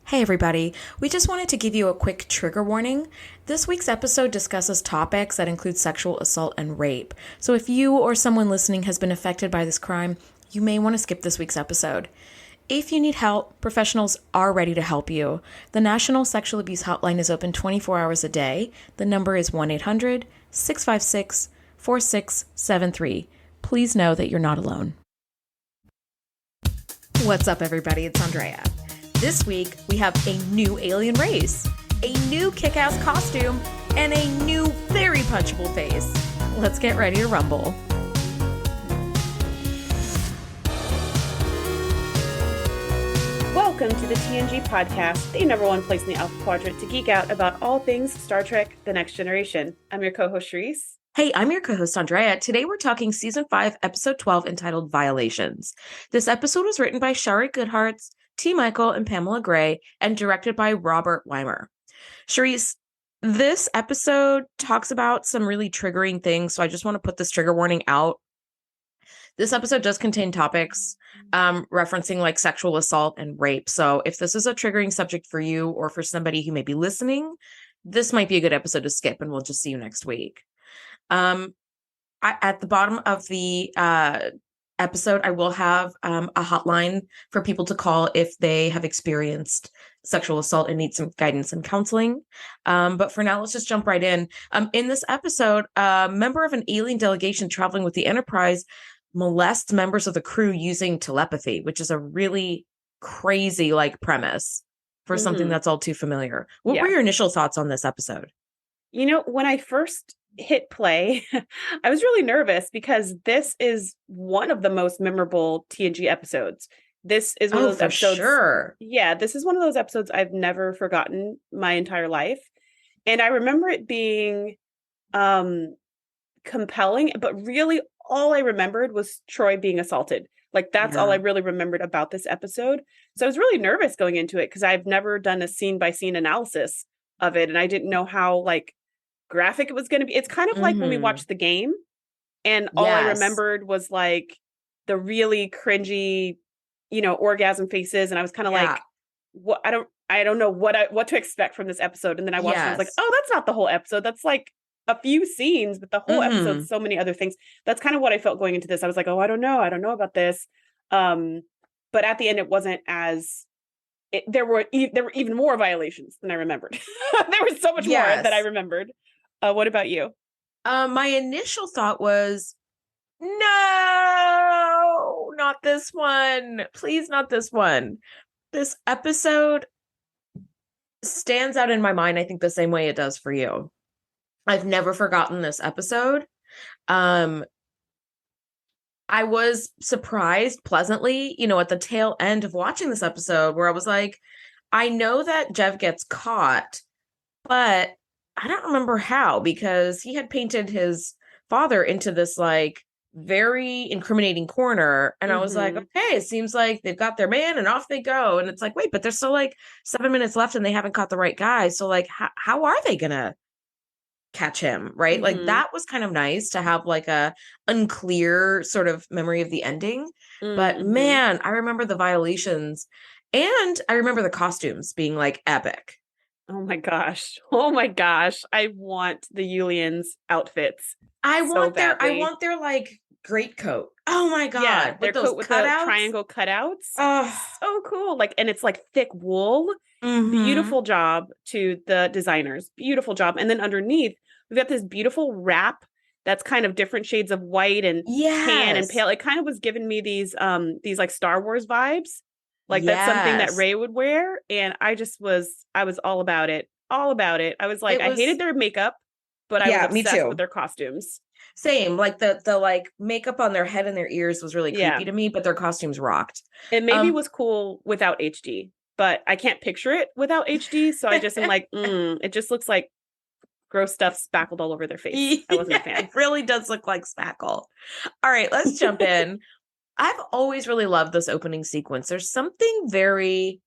Hey everybody, we just wanted to give you a quick trigger warning. This week's episode discusses topics that include sexual assault and rape. So if you or someone listening has been affected by this crime, you may want to skip this week's episode. If you need help, professionals are ready to help you. The National Sexual Abuse Hotline is open 24 hours a day. The number is 1-800-656-4673. Please know that you're not alone. What's up everybody, it's Andrea. This week, we have a new alien race, a new kick-ass costume, and a new very punchable face. Let's get ready to rumble. Welcome to the TNG Podcast, the number one place in the Alpha Quadrant to geek out about all things Star Trek: The Next Generation. I'm your co-host, Shereese. Hey, I'm your co-host, Andrea. Today we're talking Season 5, Episode 12, entitled Violations. This episode was written by Shari Goodhartz, T. Michael, and Pamela Gray, and directed by Robert Weimer. Shereese, this episode talks about some really triggering things, so I just want to put this trigger warning out. This episode does contain topics referencing like sexual assault and rape. So if this is a triggering subject for you or for somebody who may be listening, this might be a good episode to skip, and we'll just see you next week. At the bottom of the episode, I will have a hotline for people to call if they have experienced sexual assault and need some guidance and counseling. But for now, let's just jump right in. In this episode, a member of an alien delegation traveling with the Enterprise molests members of the crew using telepathy, which is a really crazy premise for something that's all too familiar. What were your initial thoughts on this episode? You know, when I first hit play, I was really nervous because this is one of the most memorable TNG episodes. This is one of those episodes. Sure. Yeah, this is one of those episodes I've never forgotten my entire life. And I remember it being compelling, but really all I remembered was Troy being assaulted. That's all I really remembered about this episode. So I was really nervous going into it because I've never done a scene by scene analysis of it. And I didn't know how graphic it was going to be. It's kind of like when we watched the game and all I remembered was the really cringy, orgasm faces. And I was kind of what I don't know what to expect from this episode. And then I watched it and I was like, oh, that's not the whole episode. That's a few scenes, but the whole episode, so many other things. That's kind of what I felt going into this. I was like, oh, I don't know about this. But at the end, it wasn't as there were even more violations than I remembered. There was so much more that I remembered. What about you? My initial thought was, no, not this one. Please, not this one. This episode stands out in my mind, I think, the same way it does for you. I've never forgotten this episode. I was surprised pleasantly, at the tail end of watching this episode where I was like, I know that Jev gets caught, but I don't remember how, because he had painted his father into this very incriminating corner. And I was like, okay, it seems like they've got their man and off they go. And it's like, wait, but there's still 7 minutes left and they haven't caught the right guy. So how are they going to catch him? Right. That was kind of nice to have a unclear sort of memory of the ending. But man, I remember the violations and I remember the costumes being epic. Oh my gosh. I want the Yulians outfits. I want their great coat. Oh my God. Yeah, their coat with the triangle cutouts. Oh, so cool. And it's thick wool. Beautiful job to the designers. Beautiful job. And then underneath, we've got this beautiful wrap that's kind of different shades of white and tan and pale. It kind of was giving me these Star Wars vibes. That's something that Rey would wear. And I was all about it. I was I hated their makeup, but I was obsessed with their costumes. Same. The makeup on their head and their ears was really creepy to me, but their costumes rocked. It maybe was cool without HD, but I can't picture it without HD. So I just am it just looks like gross stuff spackled all over their face. I wasn't a fan. It really does look like spackle. All right, let's jump in. I've always really loved this opening sequence. There's something very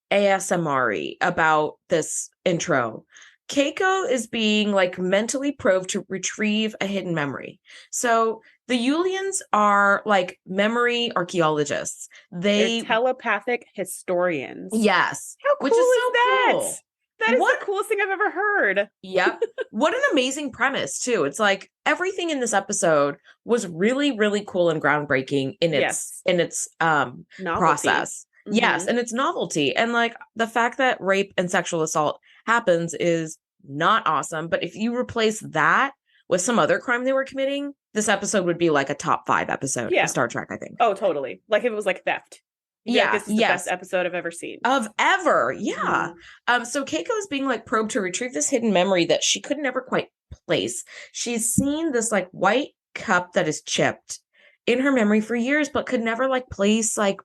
ASMR-y about this intro. Keiko is being mentally probed to retrieve a hidden memory. So the Yulians are memory archaeologists. They're telepathic historians. Yes. How cool is that? Cool. That is the coolest thing I've ever heard. Yep. What an amazing premise, too. It's like everything in this episode was really, really cool and groundbreaking in its process. Mm-hmm. Yes, and its novelty. And like the fact that rape and sexual assault happens is not awesome. But if you replace that with some other crime they were committing, this episode would be like a top 5 episode of Star Trek, I think. Oh, totally. Like if it was like theft. Yeah, this is the best episode I've ever seen. Of ever, yeah. Mm-hmm. So Keiko is being like probed to retrieve this hidden memory that she could never quite place. She's seen this like white cup that is chipped in her memory for years, but could never like place like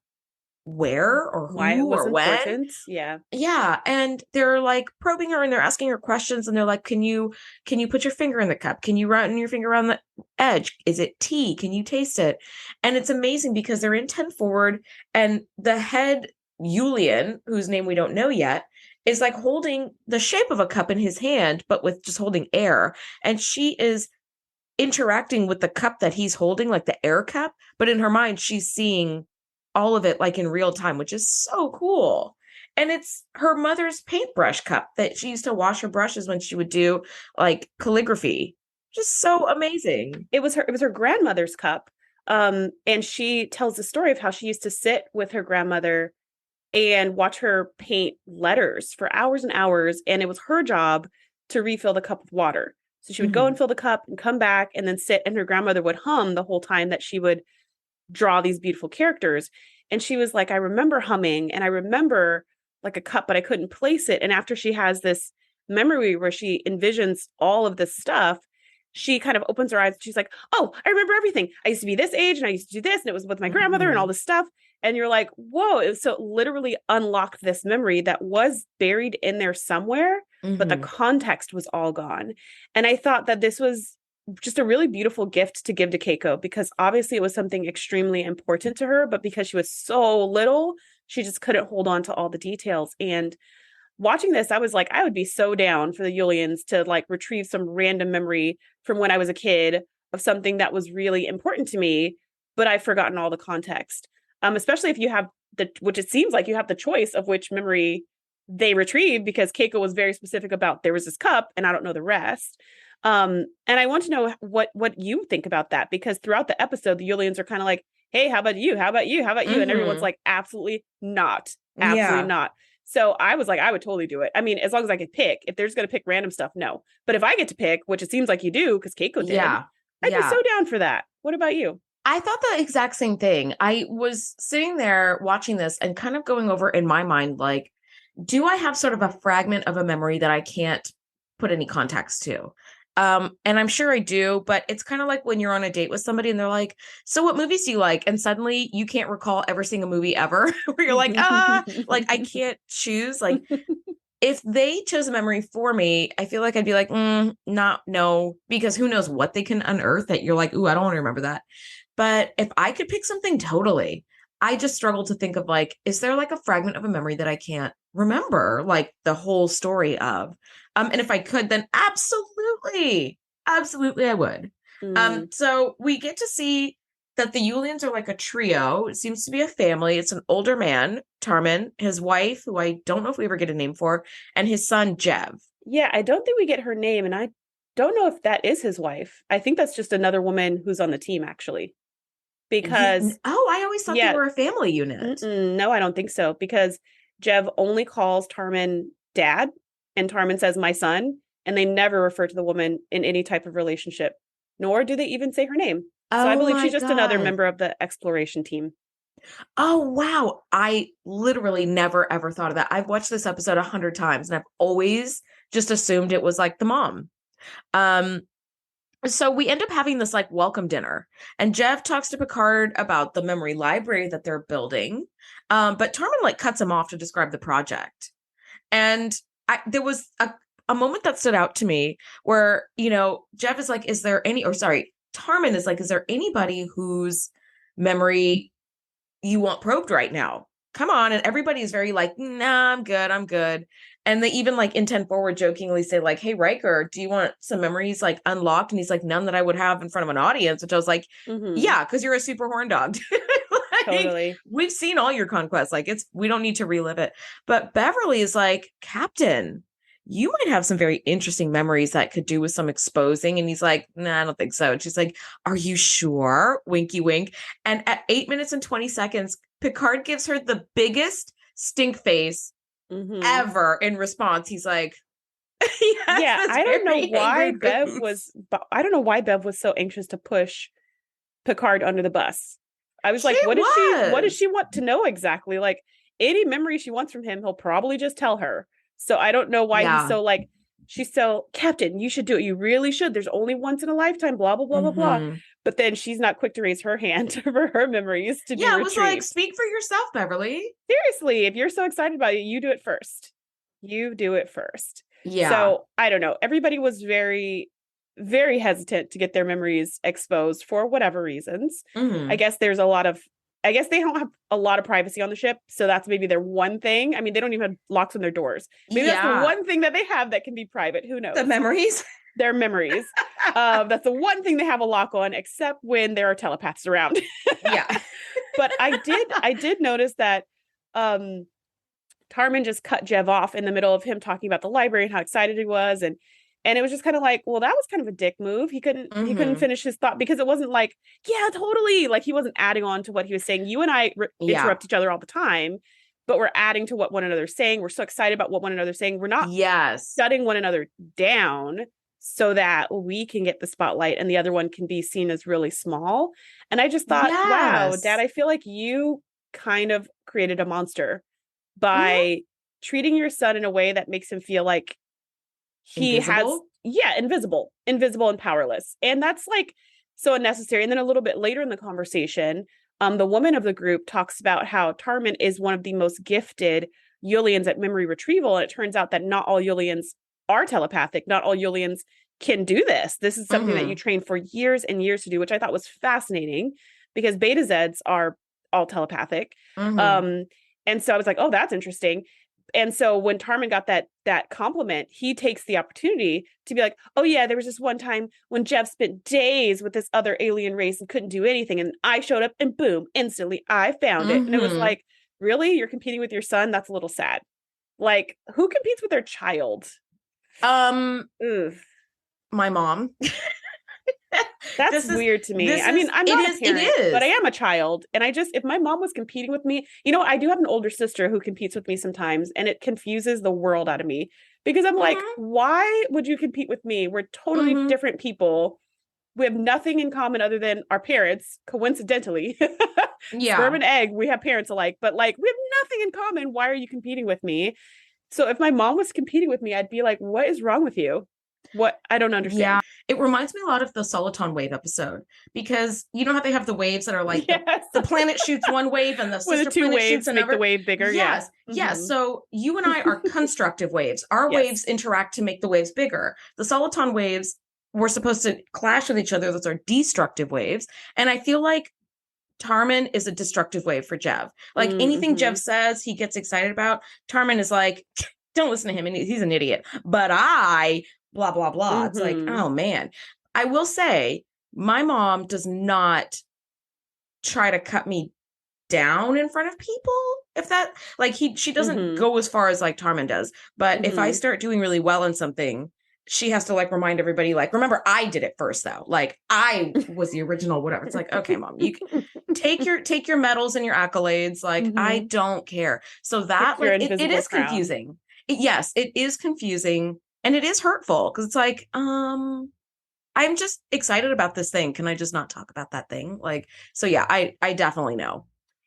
where or who why it was or important. When. Yeah. And they're like probing her and they're asking her questions and they're like, can you put your finger in the cup? Can you run your finger around the edge? Is it tea? Can you taste it? And it's amazing because they're in 10 forward and the head Julian, whose name we don't know yet, is like holding the shape of a cup in his hand, but with just holding air. And she is interacting with the cup that he's holding, like the air cup. But in her mind, she's seeing all of it like in real time, which is so cool. And it's her mother's paintbrush cup that she used to wash her brushes when she would do like calligraphy. Just so amazing. It was her grandmother's cup. And she tells the story of how she used to sit with her grandmother and watch her paint letters for hours and hours. And it was her job to refill the cup with water. So she would go and fill the cup and come back and then sit, and her grandmother would hum the whole time that she would draw these beautiful characters. And she was like, I remember humming and I remember like a cup, but I couldn't place it. And after she has this memory where she envisions all of this stuff, she kind of opens her eyes. She's like, oh, I remember everything. I used to be this age and I used to do this. And it was with my grandmother and all this stuff. And you're like, whoa. So it literally unlocked this memory that was buried in there somewhere, but the context was all gone. And I thought that this was just a really beautiful gift to give to Keiko, because obviously it was something extremely important to her, but because she was so little, she just couldn't hold on to all the details. And watching this, I was like, I would be so down for the Julians to like retrieve some random memory from when I was a kid of something that was really important to me, but I've forgotten all the context. Especially if you have which it seems like you have the choice of which memory they retrieve, because Keiko was very specific about there was this cup and I don't know the rest. And I want to know what you think about that, because throughout the episode, the Julians are kind of like, hey, how about you? How about you? How about you? And everyone's like, absolutely not. Absolutely not. So I was like, I would totally do it. I mean, as long as I could pick. If they're just going to pick random stuff, no. But if I get to pick, which it seems like you do, because Keiko did, I'd be so down for that. What about you? I thought the exact same thing. I was sitting there watching this and kind of going over in my mind, like, do I have sort of a fragment of a memory that I can't put any context to? And I'm sure I do, but it's kind of like when you're on a date with somebody and they're like, so what movies do you like? And suddenly you can't recall ever seeing a movie ever, where you're like, like I can't choose. Like if they chose a memory for me, I feel like I'd be like, no, because who knows what they can unearth that you're like, ooh, I don't want to remember that. But if I could pick something, totally. I just struggle to think of like, is there like a fragment of a memory that I can't remember like the whole story of? And if I could, then absolutely I would. So we get to see that the Julians are like a trio. It seems to be a family. It's an older man, Tarmin, his wife, who I don't know if we ever get a name for, and his son, Jev. Yeah, I don't think we get her name, and I don't know if that is his wife. I think that's just another woman who's on the team, actually. Because I always thought they were a family unit. No, I don't think so, because Jev only calls Tarmin dad, and Tarmin says my son, and they never refer to the woman in any type of relationship, nor do they even say her name. So I believe she's just another member of the exploration team. Oh, wow. I literally never, ever thought of that. I've watched this episode 100 times, and I've always just assumed it was like the mom. So we end up having this like welcome dinner, and Jev talks to Picard about the memory library that they're building. But Tarmin like cuts him off to describe the project. And there was a moment that stood out to me where, Jev is like, Tarmin is like, is there anybody whose memory you want probed right now? Come on. And everybody's very like, nah, I'm good. And they even like in 10 forward jokingly say like, hey, Riker, do you want some memories like unlocked? And he's like, none that I would have in front of an audience, which I was like, yeah, because you're a super horn dog. Totally. We've seen all your conquests. Like we don't need to relive it. But Beverly is like, Captain, you might have some very interesting memories that could do with some exposing. And he's like, nah, I don't think so. And she's like, are you sure? Winky wink. And at 8 minutes and 20 seconds, Picard gives her the biggest stink face ever in response. He's like, I don't know why Bev was so anxious to push Picard under the bus. I was like, what does she want to know exactly? Like, any memory she wants from him, he'll probably just tell her. So I don't know why he's so like, she's so, Captain, you should do it. You really should. There's only once in a lifetime, blah, blah, blah, blah, blah. But then she's not quick to raise her hand for her memories to be retrieved. It was like, speak for yourself, Beverly. Seriously, if you're so excited about it, you do it first. Yeah. So I don't know. Everybody was very, very hesitant to get their memories exposed for whatever reasons. I guess they don't have a lot of privacy on the ship. So that's maybe their one thing. I mean, they don't even have locks on their doors. Maybe that's the one thing that they have that can be private. Who knows? The memories. Their memories. That's the one thing they have a lock on, except when there are telepaths around. But I did notice that Tarman just cut Jev off in the middle of him talking about the library and how excited he was. And it was just kind of like, well, that was kind of a dick move. He couldn't finish his thought because it wasn't like, yeah, totally. Like he wasn't adding on to what he was saying. You and I interrupt each other all the time, but we're adding to what one another's saying. We're so excited about what one another's saying. We're not shutting one another down so that we can get the spotlight and the other one can be seen as really small. And I just thought, wow, Dad, I feel like you kind of created a monster by treating your son in a way that makes him feel like he invisible and powerless. And that's like so unnecessary. And then a little bit later in the conversation, the woman of the group talks about how Tarman is one of the most gifted Yulians at memory retrieval. And it turns out that not all Yulians are telepathic. Not all Yulians can do this. This is something that you train for years and years to do, which I thought was fascinating because Beta Zeds are all telepathic. And so I was like, oh, that's interesting. And so when Tarman got that compliment, he takes the opportunity to be like, oh yeah, there was this one time when Jeff spent days with this other alien race and couldn't do anything. And I showed up and boom, instantly I found it. And it was like, really? You're competing with your son? That's a little sad. Like, who competes with their child? My mom. That's weird to me. I mean, I'm not a parent, but I am a child. And if my mom was competing with me, I do have an older sister who competes with me sometimes, and it confuses the world out of me because I'm like, why would you compete with me? We're totally different people. We have nothing in common other than our parents, coincidentally. Sperm and egg, we have parents alike, but like we have nothing in common. Why are you competing with me? So if my mom was competing with me, I'd be like, what is wrong with you? What? I don't understand. Yeah, it reminds me a lot of the Soliton wave episode because you know how they have the waves that are like the planet shoots one wave and the sister planet shoots another. Make the wave bigger. Yes. So you and I are constructive waves. Our waves interact to make the waves bigger. The Soliton waves were supposed to clash with each other. Those are destructive waves. And I feel like Tarman is a destructive wave for Jev. Like anything Jev says, he gets excited about. Tarman is like, don't listen to him. And he's an idiot. But blah, blah, blah. It's like, oh man. I will say my mom does not try to cut me down in front of people. If that, like she doesn't go as far as like Tarman does. But if I start doing really well in something, she has to like remind everybody, like, remember, I did it first though. Like I was the original, whatever. It's like, okay, Mom, you can take your medals and your accolades. Like, I don't care. So that like, it is confusing. Yes, it is confusing. And it is hurtful because it's like, I'm just excited about this thing. Can I just not talk about that thing? Like, so yeah, I definitely know.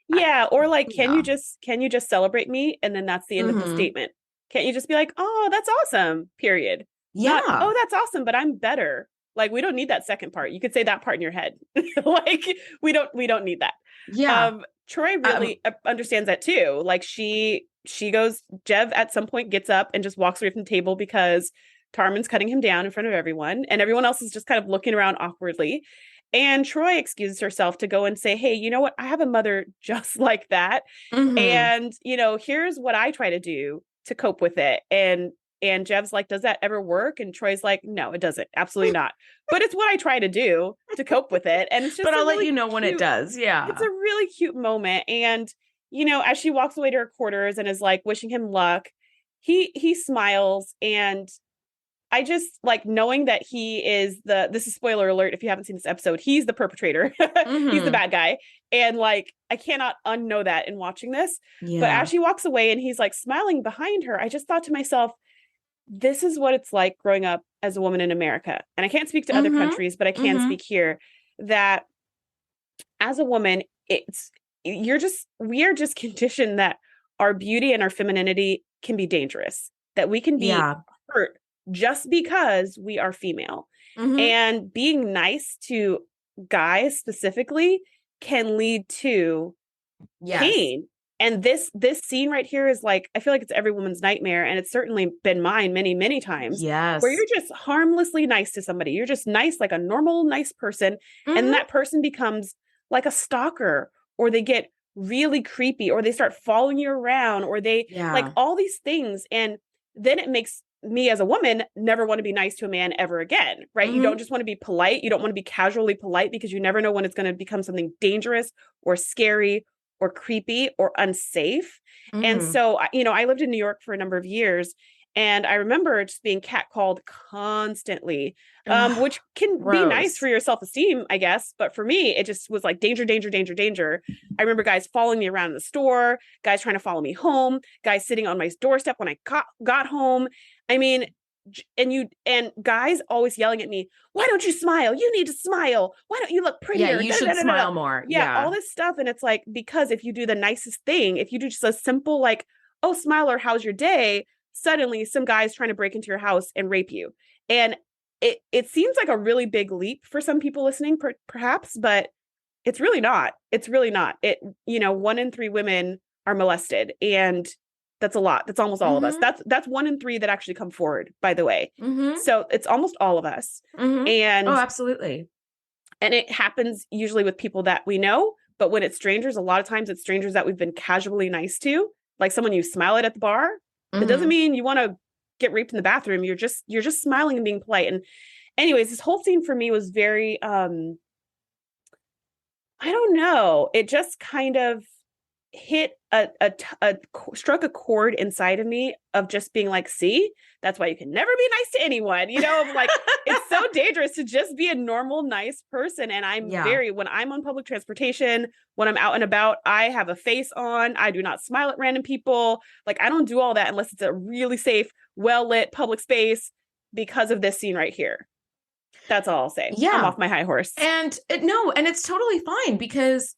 Yeah. Or like, can you just celebrate me? And then that's the end of the statement. Can't you just be like, oh, that's awesome, period. Yeah. Not, oh, that's awesome, but I'm better. Like, we don't need that second part. You could say that part in your head. Like, we don't need that. Yeah. Troy really understands that too. Like she goes, Jev at some point gets up and just walks away from the table because Tarman's cutting him down in front of everyone. And everyone else is just kind of looking around awkwardly. And Troy excuses herself to go and say, hey, you know what? I have a mother just like that. And, here's what I try to do to cope with it. And And Jev's like, does that ever work? And Troy's like, no, it doesn't. Absolutely not. But it's what I try to do to cope with it. And it's just, but I'll let really you know when it does. Yeah. It's a really cute moment. And, as she walks away to her quarters and is like wishing him luck, he smiles. And I just like knowing that he is this is spoiler alert if you haven't seen this episode, he's the perpetrator. He's the bad guy. And like, I cannot unknow that in watching this. Yeah. But as she walks away and he's like smiling behind her, I just thought to myself, this is what it's like growing up as a woman in America. And I can't speak to other countries, but I can speak here, that as a woman, we are just conditioned that our beauty and our femininity can be dangerous, that we can be hurt just because we are female. And being nice to guys specifically can lead to pain. And this scene right here is like, I feel like it's every woman's nightmare. And it's certainly been mine many, many times. Yes. Where you're just harmlessly nice to somebody. You're just nice, like a normal, nice person. And that person becomes like a stalker, or they get really creepy, or they start following you around, or they like all these things. And then it makes me as a woman never want to be nice to a man ever again, right? You don't just want to be polite. You don't want to be casually polite, because you never know when it's going to become something dangerous or scary or creepy or unsafe. And so, I lived in New York for a number of years, and I remember just being catcalled constantly, which can be nice for your self-esteem, I guess. But for me, it just was like danger, danger, danger, danger. I remember guys following me around in the store, guys trying to follow me home, guys sitting on my doorstep when I got home. I mean, and guys always yelling at me, why don't you smile? You need to smile. Why don't you look prettier? Yeah, you should smile more. Yeah, all this stuff. And it's like, because if you do the nicest thing, if you do just a simple like, oh, smile, or how's your day? Suddenly some guy's trying to break into your house and rape you. And it seems like a really big leap for some people listening, perhaps, but it's really not. It's really not. 1 in 3 women are molested, and that's a lot. That's almost all of us. That's 1 in 3 that actually come forward, by the way. So it's almost all of us. And absolutely. And it happens usually with people that we know, but when it's strangers, a lot of times it's strangers that we've been casually nice to, like someone you smile at the bar. That doesn't mean you want to get raped in the bathroom. You're just smiling and being polite. And anyways, this whole scene for me was very, I don't know. It just kind of hit struck a chord inside of me of just being like, see, that's why you can never be nice to anyone. Like it's so dangerous to just be a normal, nice person. And I'm when I'm on public transportation, when I'm out and about, I have a face on. I do not smile at random people. Like I don't do all that unless it's a really safe, well-lit public space, because of this scene right here. That's all I'll say. Yeah. I'm off my high horse. And it's totally fine, because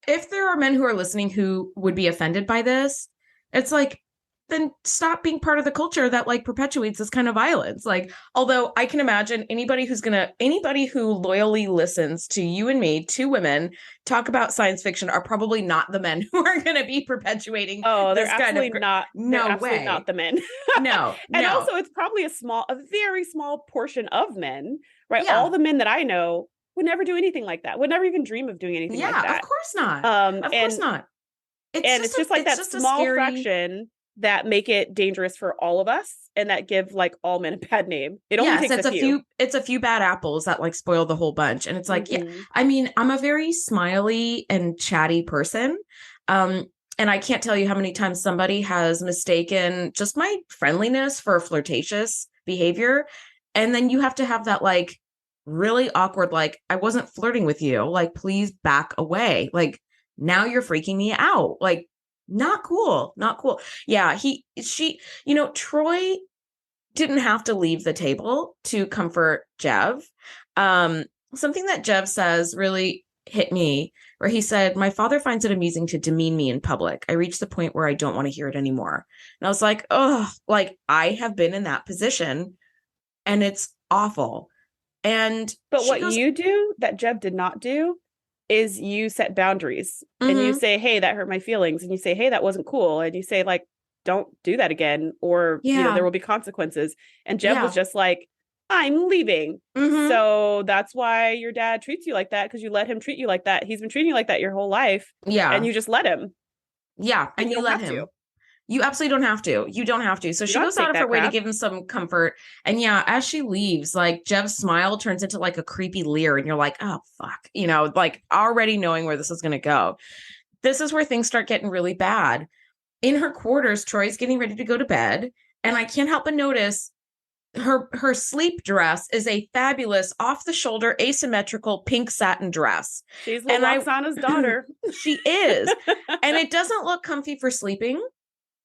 if there are men who are listening who would be offended by this, it's like, then stop being part of the culture that like perpetuates this kind of violence. Like, although I can imagine anybody who loyally listens to you and me, 2 women, talk about science fiction are probably not the men who are going to be perpetuating. Oh, they're absolutely not. No way. Not the men. No. And also it's probably a very small portion of men, right? Yeah. All the men that I know would never do anything like that. Would never even dream of doing anything like that. Yeah, of course not. Of course not. It's just like that small fraction that make it dangerous for all of us, and that give like all men a bad name. It only takes a few. It's a few bad apples that like spoil the whole bunch. And it's like, yeah, I mean, I'm a very smiley and chatty person. And I can't tell you how many times somebody has mistaken just my friendliness for flirtatious behavior. And then you have to have that like really awkward, like, I wasn't flirting with you. Like, please back away. Like, now you're freaking me out. Like, not cool. Yeah. Troy didn't have to leave the table to comfort Jev. Something that Jev says really hit me, where he said, my father finds it amusing to demean me in public. I reached the point where I don't want to hear it anymore. And I was like, oh, like I have been in that position and it's awful. But what you do that Jev did not do is you set boundaries and you say, hey, that hurt my feelings. And you say, hey, that wasn't cool. And you say like, don't do that again, or, there will be consequences. And Jev was just like, I'm leaving. So that's why your dad treats you like that, because you let him treat you like that. He's been treating you like that your whole life. Yeah. And you just let him. Yeah. And you let him. You absolutely don't have to. You don't have to. So You she don't have goes to out take of her that way to crap. give him some comfort. And yeah, as she leaves, like Jev's smile turns into like a creepy leer. And you're like, oh, fuck. You know, like already knowing where this is going to go. This is where things start getting really bad. In her quarters, Troy's getting ready to go to bed. And I can't help but notice her sleep dress is a fabulous off-the-shoulder asymmetrical pink satin dress. She's And Luoxana's daughter. she is. And it doesn't look comfy for sleeping.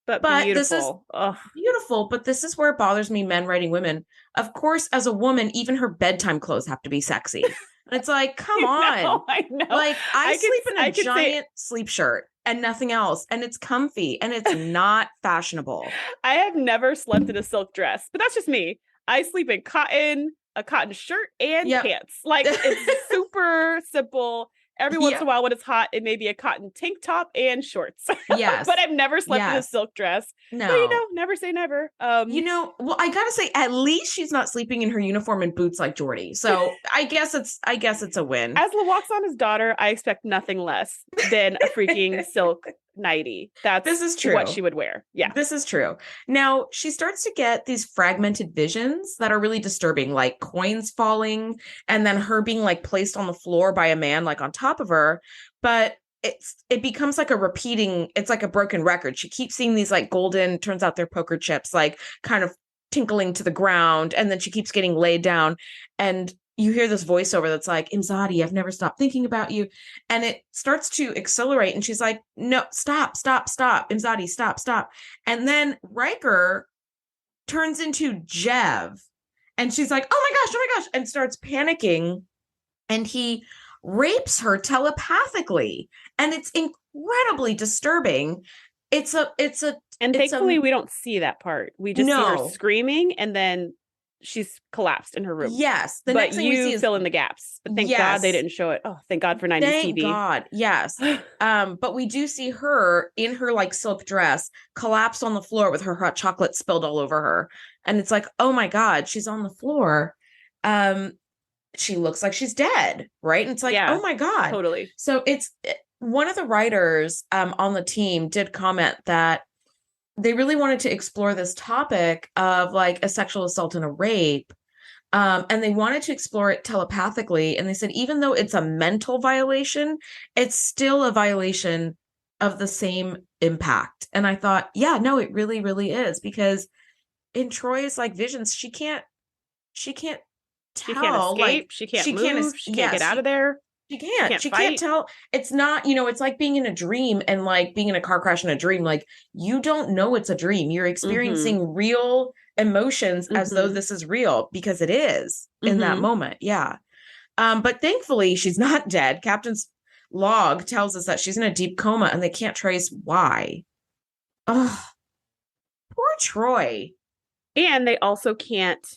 But But this is beautiful. Ugh. beautiful. But this is where it bothers me, men writing women. Of course, as a woman, even her bedtime clothes have to be sexy. And it's like, come on. I know. Like, I sleep in a could giant sleep shirt and nothing else. And it's comfy and it's not fashionable. I have never slept in a silk dress, but that's just me. I sleep in cotton, a cotton shirt, and pants. Like, it's super simple. Every once in a while when it's hot, it may be a cotton tank top and shorts. Yes. But I've never slept in a silk dress. No. But, you know, never say never. Well, I gotta say, at least she's not sleeping in her uniform and boots like Jordy. So I guess it's a win. As Luoxana's daughter, I expect nothing less than a freaking silk nightie. This is true. What she would wear. Yeah. This is true. Now she starts to get these fragmented visions that are really disturbing, like coins falling and then her being like placed on the floor by a man like on top of her. But it becomes like it's like a broken record. She keeps seeing these like golden, turns out they're poker chips, like kind of tinkling to the ground. And then she keeps getting laid down. And you hear this voiceover that's like, Imzadi, I've never stopped thinking about you. And it starts to accelerate. And she's like, no, stop. Imzadi, stop. And then Riker turns into Jev. And she's like, oh my gosh, and starts panicking. And he rapes her telepathically. And it's incredibly disturbing. And thankfully we don't see that part. We just see her screaming and then she's collapsed in her room. Yes. The next thing we see is fill in the gaps. But thank God they didn't show it. Oh, thank God for 90s TV. Thank God. Yes. But we do see her in her like silk dress collapsed on the floor with her hot chocolate spilled all over her. And it's like, oh my God, she's on the floor. She looks like she's dead. Right. And it's like, oh my God. Totally. So one of the writers on the team did comment that they really wanted to explore this topic of like a sexual assault and a rape. And they wanted to explore it telepathically. And they said, even though it's a mental violation, it's still a violation of the same impact. And I thought, yeah, no, it really, really is. Because in Troy's like visions, she can't tell. She can't escape. Like, she can't move. She can't get out of there. She can't tell. It's not, it's like being in a dream and like being in a car crash in a dream. Like, you don't know it's a dream. You're experiencing real emotions as though this is real, because it is in that moment. Yeah. But thankfully she's not dead. Captain's log tells us that she's in a deep coma and they can't trace why. Oh, poor Troy. And they also can't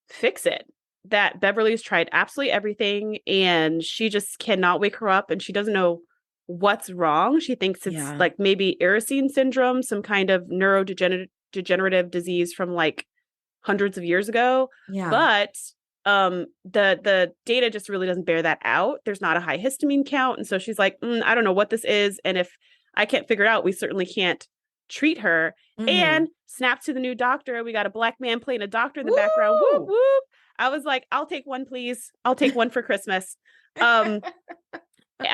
fix it. That Beverly's tried absolutely everything and she just cannot wake her up and she doesn't know what's wrong. She thinks it's like maybe Erisine syndrome, some kind of neurodegenerative disease from like hundreds of years ago. Yeah. But the data just really doesn't bear that out. There's not a high histamine count. And so she's like, I don't know what this is. And if I can't figure it out, we certainly can't treat her. And snap to the new doctor. We got a black man playing a doctor in the background. Whoop, whoop. I was like, I'll take one, please. I'll take one for Christmas. I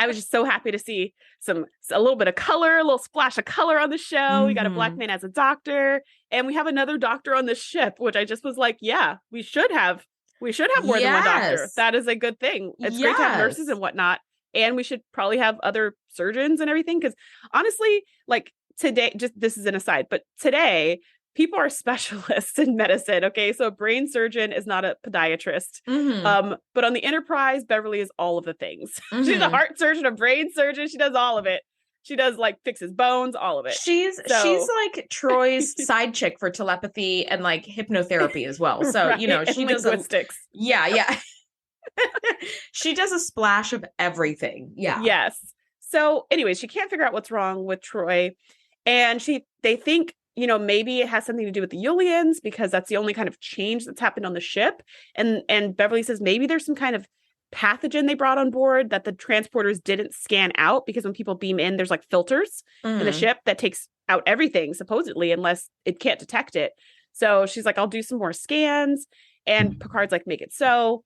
was just so happy to see a little bit of color, a little splash of color on the show. We got a black man as a doctor, and we have another doctor on the ship, which I just was like, yeah, we should have more than one doctor. That is a good thing. It's great to have nurses and whatnot. And we should probably have other surgeons and everything. Because honestly, like today, just this is an aside, but today, people are specialists in medicine. Okay. So a brain surgeon is not a podiatrist. But on the Enterprise, Beverly is all of the things. She's a heart surgeon, a brain surgeon. She does all of it. She does like fixes bones, all of it. She's like Troy's side chick for telepathy and like hypnotherapy as well. So, she does linguistics. Yeah. She does a splash of everything. Yeah. Yes. So anyways, she can't figure out what's wrong with Troy. And they think, maybe it has something to do with the Yulians because that's the only kind of change that's happened on the ship. And Beverly says maybe there's some kind of pathogen they brought on board that the transporters didn't scan out, because when people beam in, there's like filters in the ship that takes out everything, supposedly, unless it can't detect it. So she's like, I'll do some more scans. And Picard's like, make it so.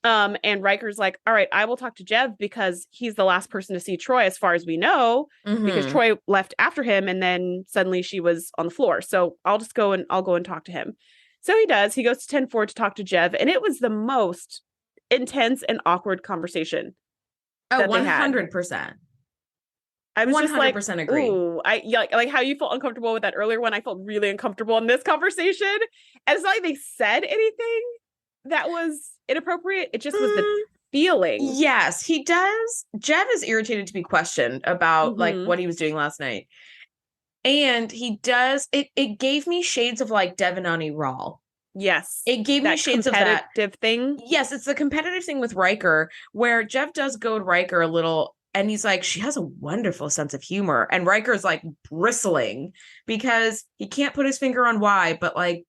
And Riker's like, all right, I will talk to Jev because he's the last person to see Troy as far as we know, because Troy left after him and then suddenly she was on the floor. So I'll go and talk to him. So he does. He goes to 10-4 to talk to Jev, and it was the most intense and awkward conversation. Oh, 100%. I was just like, 100% agree. Ooh, like how you felt uncomfortable with that earlier one. I felt really uncomfortable in this conversation. And it's not like they said anything that was inappropriate. It just was the feeling. Yes, he does. Jev is irritated to be questioned about like what he was doing last night. And he does, it gave me shades of like Devanani Raw. Yes. It gave me shades of that thing. Yes, it's the competitive thing with Riker, where Jev does goad Riker a little, and he's like, she has a wonderful sense of humor. And Riker's like bristling because he can't put his finger on why, but like,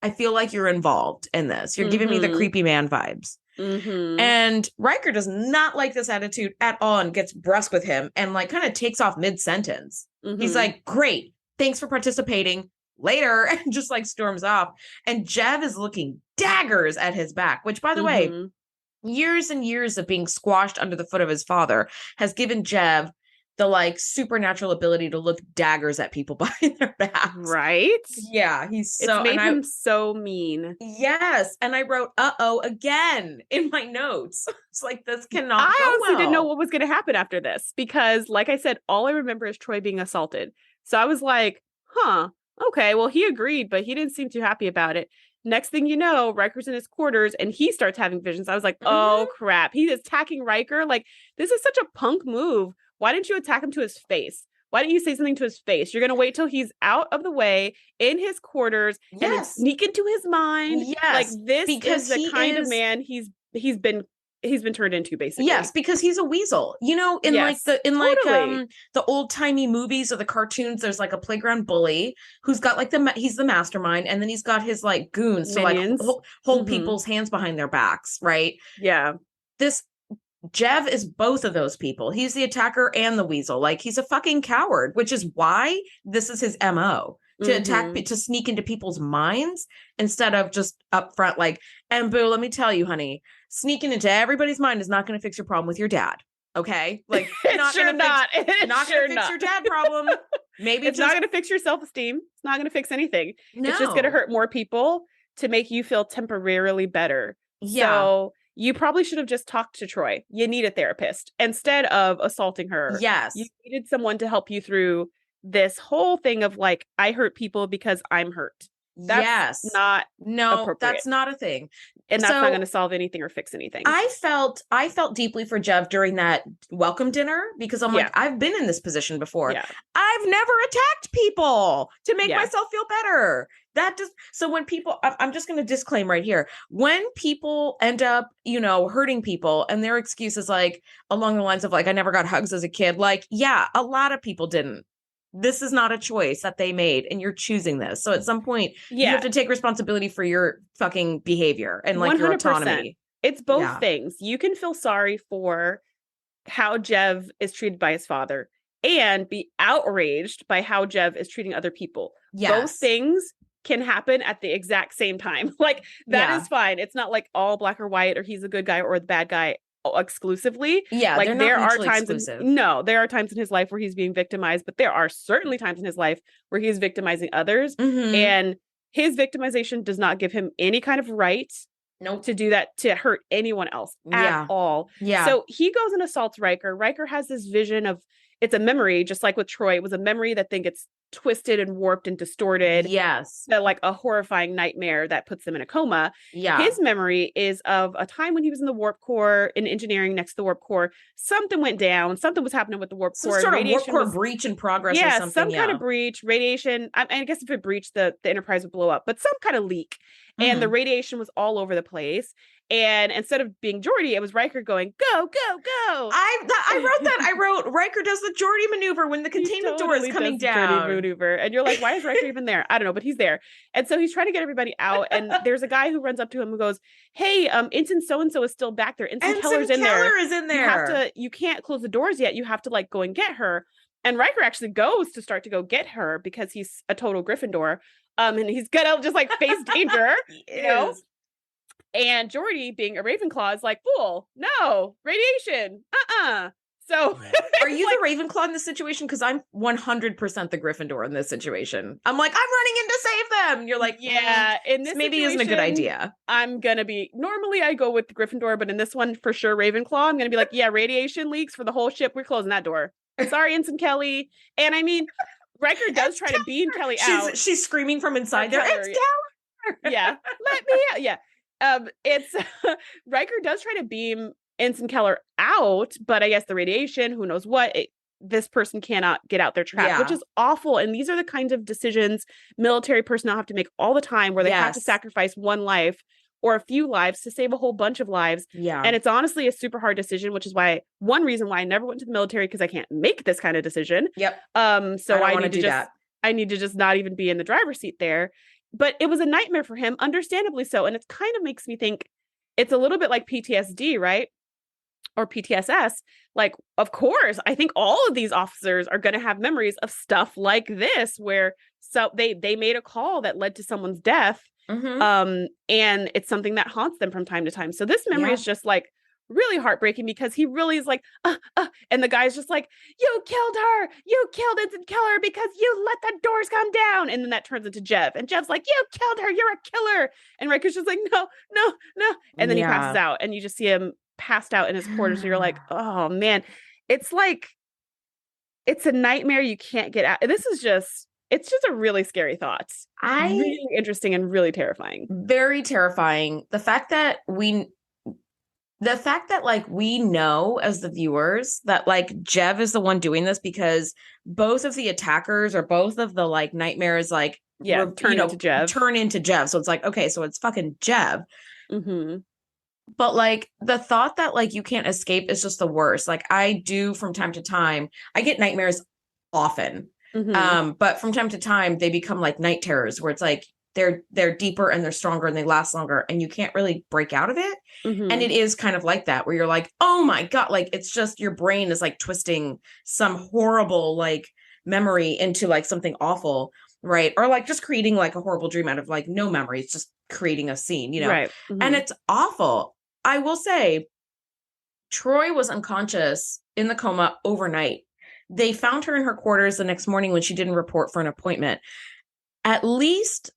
I feel like you're involved in this. You're giving me the creepy man vibes. And Riker does not like this attitude at all and gets brusque with him and like kind of takes off mid-sentence. He's like, great, thanks for participating. Later, and just like storms off. And Jev is looking daggers at his back, which, by the way, years and years of being squashed under the foot of his father has given Jev the like supernatural ability to look daggers at people behind their backs. Right? Yeah, it's made him so mean. Yes, and I wrote "uh-oh" again in my notes. It's like, this cannot I go honestly well. didn't know what was going to happen after this, because, like I said, all I remember is Troy being assaulted. So I was like, huh. Okay, well, he agreed, but he didn't seem too happy about it. Next thing you know, Riker's in his quarters and he starts having visions. I was like, oh, crap. He is attacking Riker. Like, this is such a punk move. Why didn't you attack him to his face? Why didn't you say something to his face? You're going to wait till he's out of the way in his quarters and then sneak into his mind. Yes. Like, this is the kind of man he's been turned into, basically. Yes, because he's a weasel. You know, in like the old timey movies or the cartoons, there's like a playground bully who's got like he's the mastermind, and then he's got his like goons Minions. to like hold people's hands behind their backs, right? Yeah. This Jev is both of those people. He's the attacker and the weasel. Like, he's a fucking coward, which is why this is his MO. To attack, to sneak into people's minds instead of just up front, like, and boo, let me tell you, honey, sneaking into everybody's mind is not going to fix your problem with your dad. Okay, like, it's not going to fix your dad problem. Maybe it's not going to fix your self-esteem. It's not going to fix anything. No. It's just going to hurt more people to make you feel temporarily better. Yeah. So you probably should have just talked to Troy. You need a therapist instead of assaulting her. Yes, you needed someone to help you through this whole thing of like, I hurt people because I'm hurt. That's not appropriate. That's not a thing. And that's not going to solve anything or fix anything. I felt deeply for Jev during that welcome dinner, because I'm like, I've been in this position before. Yeah. I've never attacked people to make myself feel better. So when people, I'm just going to disclaim right here, when people end up, hurting people and their excuse is like along the lines of like, I never got hugs as a kid. Like, yeah, a lot of people didn't. This is not a choice that they made, and you're choosing this. So at some point, you have to take responsibility for your fucking behavior and like 100%. Your autonomy. It's both things. You can feel sorry for how Jev is treated by his father and be outraged by how Jev is treating other people. Yes. Both things can happen at the exact same time. Like, that is fine. It's not like all black or white, or he's a good guy or the bad guy exclusively. Yeah, like there are times there are times in his life where he's being victimized, but there are certainly times in his life where he's victimizing others, and his victimization does not give him any kind of right to do that, to hurt anyone else at all. Yeah. So he goes and assaults Riker. Riker has this vision of, it's a memory, just like with Troy. It was a memory that then gets twisted and warped and distorted. Yes. So like a horrifying nightmare that puts them in a coma. Yeah. His memory is of a time when he was in the warp core, in engineering next to the warp core. Something went down. Something was happening with the warp core. Some sort of warp core breach in progress or something. Some kind of breach, radiation. I guess if it breached, the Enterprise would blow up, but some kind of leak. And the radiation was all over the place. And instead of being Geordi, it was Riker going, go, go, go. I wrote that. I wrote, Riker does the Geordi maneuver when the containment door is coming down. maneuver. And you're like, why is Riker even there? I don't know, but he's there. And so he's trying to get everybody out. And there's a guy who runs up to him and goes, hey, Ensign so-and-so is still back there. Ensign Keller's in there. Is in there. You can't close the doors yet. You have to like go and get her. And Riker actually goes to start to go get her because he's a total Gryffindor. And he's gonna just like face danger, you know? And Geordi, being a Ravenclaw, is like, fool, no, radiation, So are you the Ravenclaw in this situation? Because I'm 100% the Gryffindor in this situation. I'm like, I'm running in to save them. And you're like, yeah, in this maybe isn't a good idea. I'm gonna be, normally I go with the Gryffindor, but in this one for sure Ravenclaw. I'm gonna be like, yeah, radiation leaks for the whole ship. We're closing that door. Sorry, Ensign Kelly. And I mean, Riker does try to beam Kelly out. She's screaming from inside there. It's Keller. Yeah, let me out. Yeah. It's Riker does try to beam Ensign Keller out, but I guess the radiation, who knows what, this person cannot get out their trap, which is awful. And these are the kinds of decisions military personnel have to make all the time, where they have to sacrifice one life or a few lives to save a whole bunch of lives. Yeah. And it's honestly a super hard decision, which is one reason why I never went to the military, because I can't make this kind of decision. Yep. So I need to just not even be in the driver's seat there. But it was a nightmare for him, understandably so. And it kind of makes me think it's a little bit like PTSD, right? Or PTSS. Like, of course, I think all of these officers are going to have memories of stuff like this, where they made a call that led to someone's death. Mm-hmm. And it's something that haunts them from time to time. So this memory is just like really heartbreaking, because he really is like, and the guy's just like, you killed her, you killed Ensign Keller because you let the doors come down. And then that turns into Jev, and Jev's like, you killed her, you're a killer. And Riker's just like, no. And then he passes out, and you just see him passed out in his quarters. So you're like, oh man, it's like, it's a nightmare you can't get out. It's just a really scary thought. Really interesting and really terrifying. Very terrifying. The fact that like we know as the viewers that like Jev is the one doing this, because both of the attackers or both of the like nightmares like turn into Jev. So it's like, okay, so it's fucking Jev. Mm-hmm. But like the thought that like you can't escape is just the worst. Like I do from time to time, I get nightmares often. Mm-hmm. But from time to time they become like night terrors, where it's like they're deeper and they're stronger and they last longer and you can't really break out of it. Mm-hmm. And it is kind of like that, where you're like, oh my God, like it's just your brain is like twisting some horrible like memory into like something awful, right? Or like just creating like a horrible dream out of like no memory. It's just creating a scene, you know? Right. Mm-hmm. And it's awful. I will say Troi was unconscious in the coma overnight. They found her in her quarters the next morning when she didn't report for an appointment. At least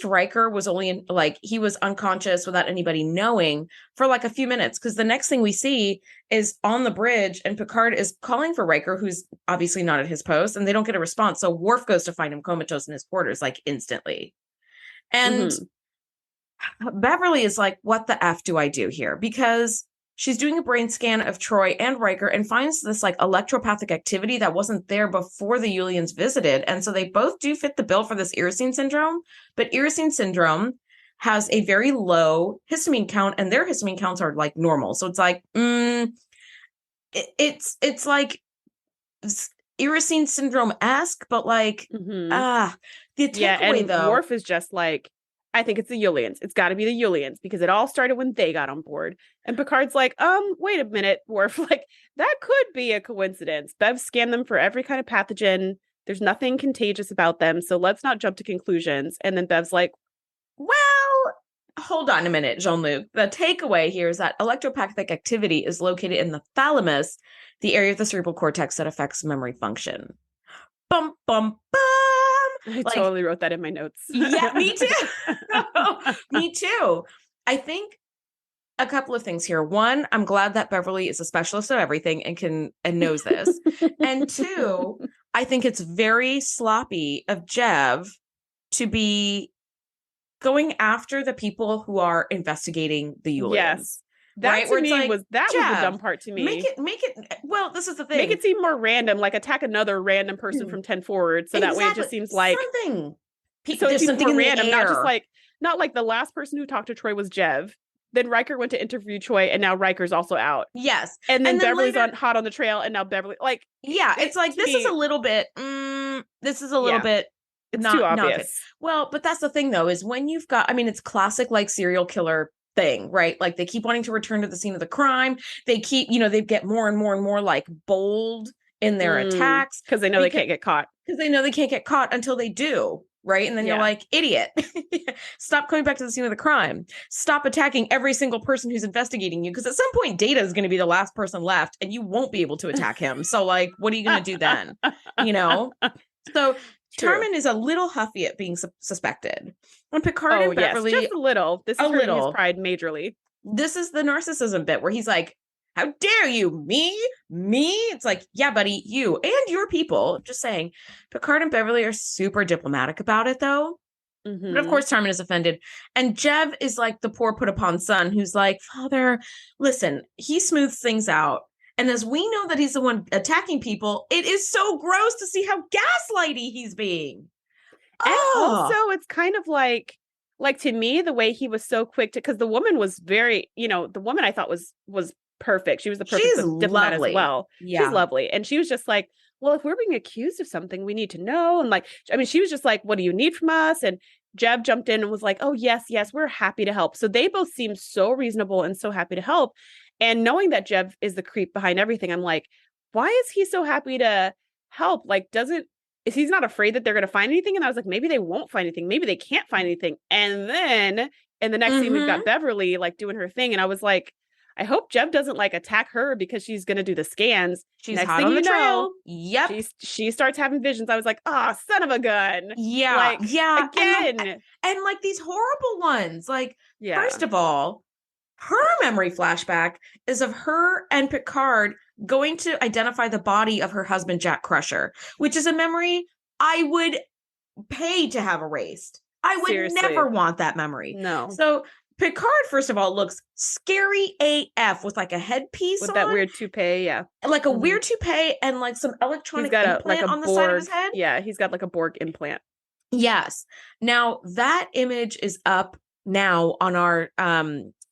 Riker was only he was unconscious without anybody knowing for like a few minutes, because the next thing we see is on the bridge and Picard is calling for Riker, who's obviously not at his post, and they don't get a response. So Worf goes to find him comatose in his quarters like instantly. And Beverly is like, what the F do I do here? Because she's doing a brain scan of Troi and Riker and finds this like electropathic activity that wasn't there before the Yulians visited. And so they both do fit the bill for this Irosine syndrome, but Irosine syndrome has a very low histamine count and their histamine counts are like normal. So it's like, it's like Irosine syndrome-esque, but like, the takeaway though. Worf is just like, I think it's the Yulians. It's got to be the Yulians, because it all started when they got on board. And Picard's like, wait a minute, Worf. Like, that could be a coincidence. Bev scanned them for every kind of pathogen. There's nothing contagious about them. So let's not jump to conclusions. And then Bev's like, well, hold on a minute, Jean-Luc. The takeaway here is that electropathic activity is located in the thalamus, the area of the cerebral cortex that affects memory function. Bum, bum, bum. I totally wrote that in my notes. Yeah, me too. Me too. I think a couple of things here. One, I'm glad that Beverly is a specialist of everything and knows this. And two, I think it's very sloppy of Jev to be going after the people who are investigating the Yulians. Yes. That to me was the dumb part to me. Make it. Well, this is the thing. Make it seem more random, like attack another random person from 10 forward. So that way it just seems like something. So it seems more random, not like the last person who talked to Troi was Jev. Then Riker went to interview Troi, and now Riker's also out. Yes, and then Beverly's hot on the trail, and now Beverly it's like this is a little bit. this is a little bit it's too not good. obvious. Well, but that's the thing though, is when you've got, I mean, it's classic like serial killer thing, right? Like they keep wanting to return to the scene of the crime. They keep, they get more and more and more like bold in their attacks because they know they can't get caught. Because they know they can't get caught until they do. Right. And then you're like, idiot, stop coming back to the scene of the crime. Stop attacking every single person who's investigating you. Because at some point, Data is going to be the last person left and you won't be able to attack him. So, like, what are you going to do then? So Tarman is a little huffy at being suspected. When Picard and Beverly. Just a little. This is hurting his pride majorly. This is the narcissism bit where he's like, how dare you? Me? It's like, yeah, buddy, you and your people. Just saying. Picard and Beverly are super diplomatic about it, though. Mm-hmm. But of course, Tarman is offended. And Jev is like the poor put upon son who's like, Father, listen, he smooths things out. And as we know that he's the one attacking people, it is so gross to see how gaslighty he's being. And also, it's kind of like to me, the way he was so quick to, because the woman was very, the woman I thought was perfect. She was the perfect diplomat as well. Yeah. She's lovely. And she was just like, well, if we're being accused of something, we need to know. And like, I mean, she was just like, what do you need from us? And Jeb jumped in and was like, oh, yes, we're happy to help. So they both seem so reasonable and so happy to help. And knowing that Jeb is the creep behind everything, I'm like, why is he so happy to help? Like, he's not afraid that they're going to find anything? And I was like, maybe they won't find anything. Maybe they can't find anything. And then in the next scene, we've got Beverly like doing her thing. And I was like, I hope Jeb doesn't like attack her because she's going to do the scans. She's next hot thing on the trail. Yep. She starts having visions. I was like, son of a gun. Yeah. Like, yeah. Again. And like these horrible ones. Like, first of all, her memory flashback is of her and Picard going to identify the body of her husband, Jack Crusher, which is a memory I would pay to have erased. I would never want that memory. No. So Picard, first of all, looks scary AF with like a headpiece with that weird toupee, yeah. Like a weird toupee and like some electronic implant on the side of his head. Yeah, he's got like a Borg implant. Yes. Now, that image is up now on our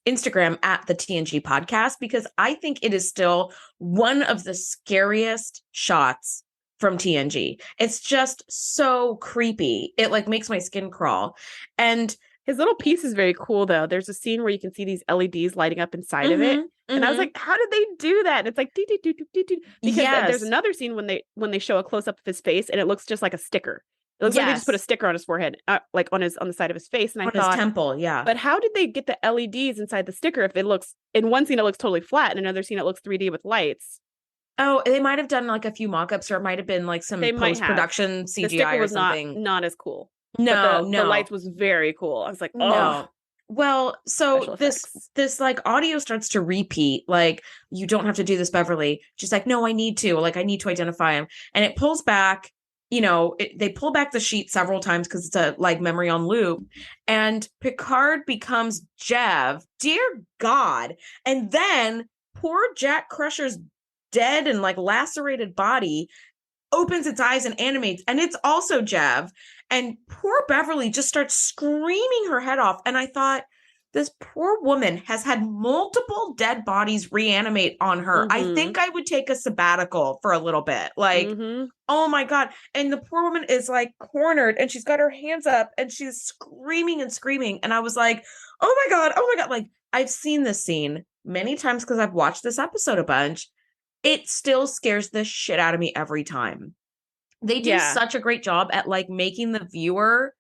Instagram at the TNG Podcast because I think it is still one of the scariest shots from TNG. It's just so creepy. It like makes my skin crawl. And his little piece is very cool, though. There's a scene where you can see these LEDs lighting up inside of it. And I was like, how did they do that? And it's like, because there's another scene when they show a close up of his face and it looks just like a sticker. It looks like they just put a sticker on his forehead, like on the side of his face. And I thought, his temple, yeah. But how did they get the LEDs inside the sticker if it looks, in one scene it looks totally flat, in another scene it looks 3D with lights? Oh, they might have done like a few mock-ups, or it might have been like some post-production CGI the sticker was or something. Not as cool. No, the lights was very cool. I was like, oh. No. Well, so this like audio starts to repeat, like, you don't have to do this, Beverly. She's like, no, I need to. Like, I need to identify him. And it pulls back, they pull back the sheet several times because it's a like memory on loop. And Picard becomes Jev. Dear God. And then poor Jack Crusher's dead and like lacerated body opens its eyes and animates, and it's also Jev. And poor Beverly just starts screaming her head off. And I thought, this poor woman has had multiple dead bodies reanimate on her. I think I would take a sabbatical for a little bit. Like, oh my God. And the poor woman is like cornered and she's got her hands up and she's screaming and screaming. And I was like, oh my God. Like, I've seen this scene many times because I've watched this episode a bunch. It still scares the shit out of me every time. They do such a great job at like making the viewer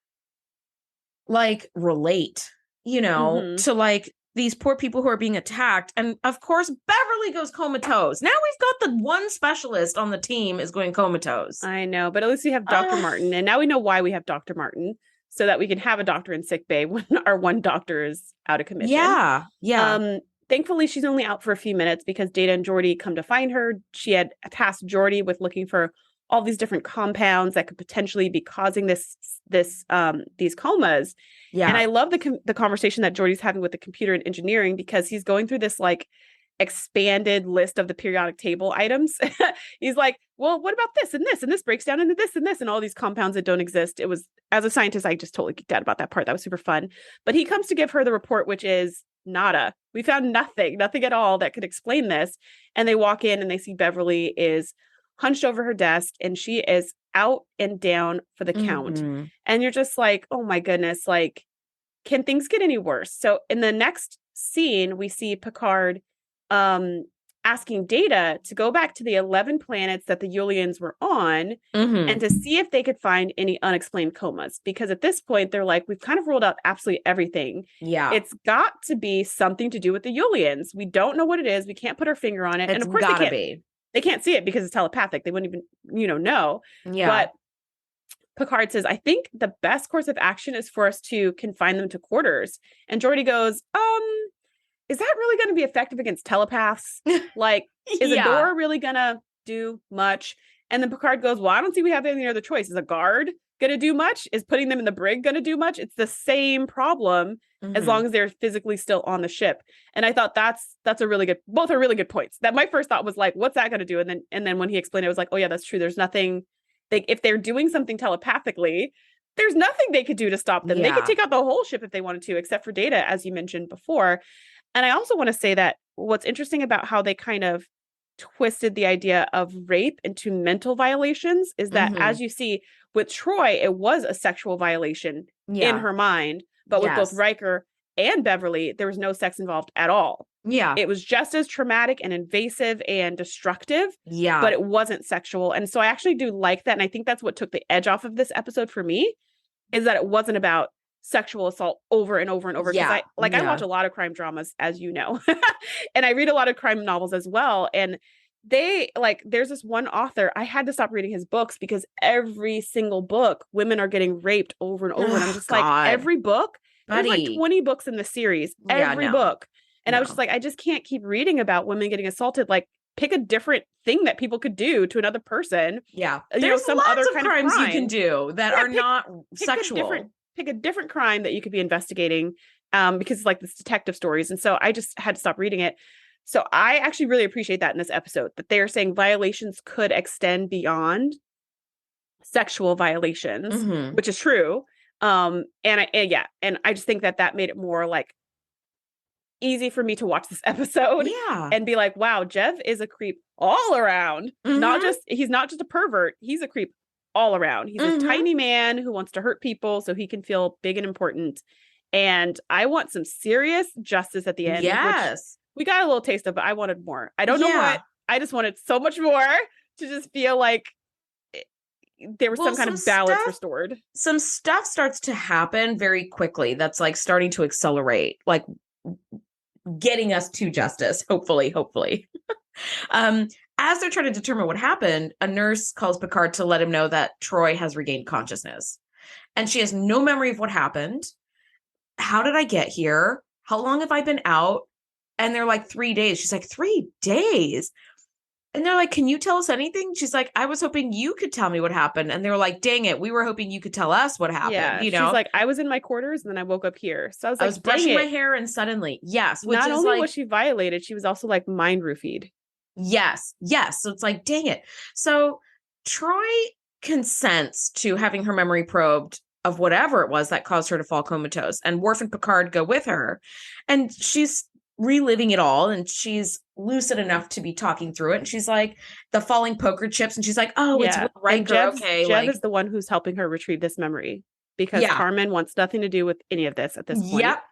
like relate, to like these poor people who are being attacked. And of course, Beverly goes comatose. Now we've got the one specialist on the team is going comatose. I know, but at least we have Dr. Martin. And now we know why we have Dr. Martin, so that we can have a doctor in sick bay when our one doctor is out of commission. Yeah. Yeah. Thankfully, she's only out for a few minutes because Data and Geordi come to find her. She had tasked Geordi with looking for all these different compounds that could potentially be causing these comas. Yeah. And I love the conversation that Geordi's having with the computer and engineering, because he's going through this like expanded list of the periodic table items. He's like, well, what about this and this? And this breaks down into this and this and all these compounds that don't exist. It was, as a scientist, I just totally geeked out about that part. That was super fun. But he comes to give her the report, which is nada. We found nothing at all that could explain this. And they walk in and they see Beverly is hunched over her desk and she is out and down for the count. Mhm. And you're just like, oh my goodness, like, can things get any worse? So in the next scene, we see Picard asking Data to go back to the 11 planets that the Yulians were on and to see if they could find any unexplained comas. Because at this point, they're like, we've kind of ruled out absolutely everything. Yeah. It's got to be something to do with the Yulians. We don't know what it is. We can't put our finger on it. It's and of course they can't see it because it's telepathic. They wouldn't even, know. Yeah. But Picard says, I think the best course of action is for us to confine them to quarters. And Geordi goes, is that really going to be effective against telepaths? Like, is a door really going to do much? And then Picard goes, well, I don't see we have any other choice. Is a guard going to do much? Is putting them in the brig going to do much? It's the same problem as long as they're physically still on the ship. And I thought that's a really good, both are really good points. That my first thought was like, what's that going to do? And then when he explained it, I was like, oh yeah, that's true. There's nothing, if they're doing something telepathically, there's nothing they could do to stop them. They could take out the whole ship if they wanted to, except for Data, as you mentioned before. And I also want to say that what's interesting about how they kind of twisted the idea of rape into mental violations is that, as you see with Troy, it was a sexual violation in her mind, but with both Riker and Beverly, there was no sex involved at all. Yeah. It was just as traumatic and invasive and destructive, but it wasn't sexual. And so I actually do like that. And I think that's what took the edge off of this episode for me, is that it wasn't about sexual assault over and over and over. Because I watch a lot of crime dramas, as you know, and I read a lot of crime novels as well. And they there's this one author, I had to stop reading his books because every single book, women are getting raped over and over. And I'm just like, every book, there's like 20 books in the series, every book. And I was just like, I just can't keep reading about women getting assaulted. Like, pick a different thing that people could do to another person. Yeah. There's some other kind crimes of crime you can do that are not sexual. Pick a different crime that you could be investigating, because it's like this detective stories. And so I just had to stop reading it. So I actually really appreciate that in this episode, that they are saying violations could extend beyond sexual violations, which is true. And I just think that made it more like easy for me to watch this episode and be like, wow, Jev is a creep all around. He's not just a pervert. He's a creep all around. He's a tiny man who wants to hurt people so he can feel big and important. And I want some serious justice at the end. Yes. We got a little taste of, but I wanted more. I don't know what. I just wanted so much more to just feel like there was some kind of balance restored. Some stuff starts to happen very quickly. That's like starting to accelerate, like getting us to justice. Hopefully. As they're trying to determine what happened, a nurse calls Picard to let him know that Troy has regained consciousness. And she has no memory of what happened. How did I get here? How long have I been out? And they're like, 3 days. She's like, 3 days? And they're like, can you tell us anything? She's like, I was hoping you could tell me what happened. And they were like, dang it, we were hoping you could tell us what happened. Yeah, you know? She's like, I was in my quarters and then I woke up here. So I was brushing my hair and suddenly, which not is only like, was she violated, she was also like mind roofied. Yes. So it's like, dang it. So Troy consents to having her memory probed of whatever it was that caused her to fall comatose. And Worf and Picard go with her. And she's reliving it all. And she's lucid enough to be talking through it. And she's like, the falling poker chips. And she's like, oh, it's Riker. Okay. Jev is the one who's helping her retrieve this memory because Carmen wants nothing to do with any of this at this point. Yep.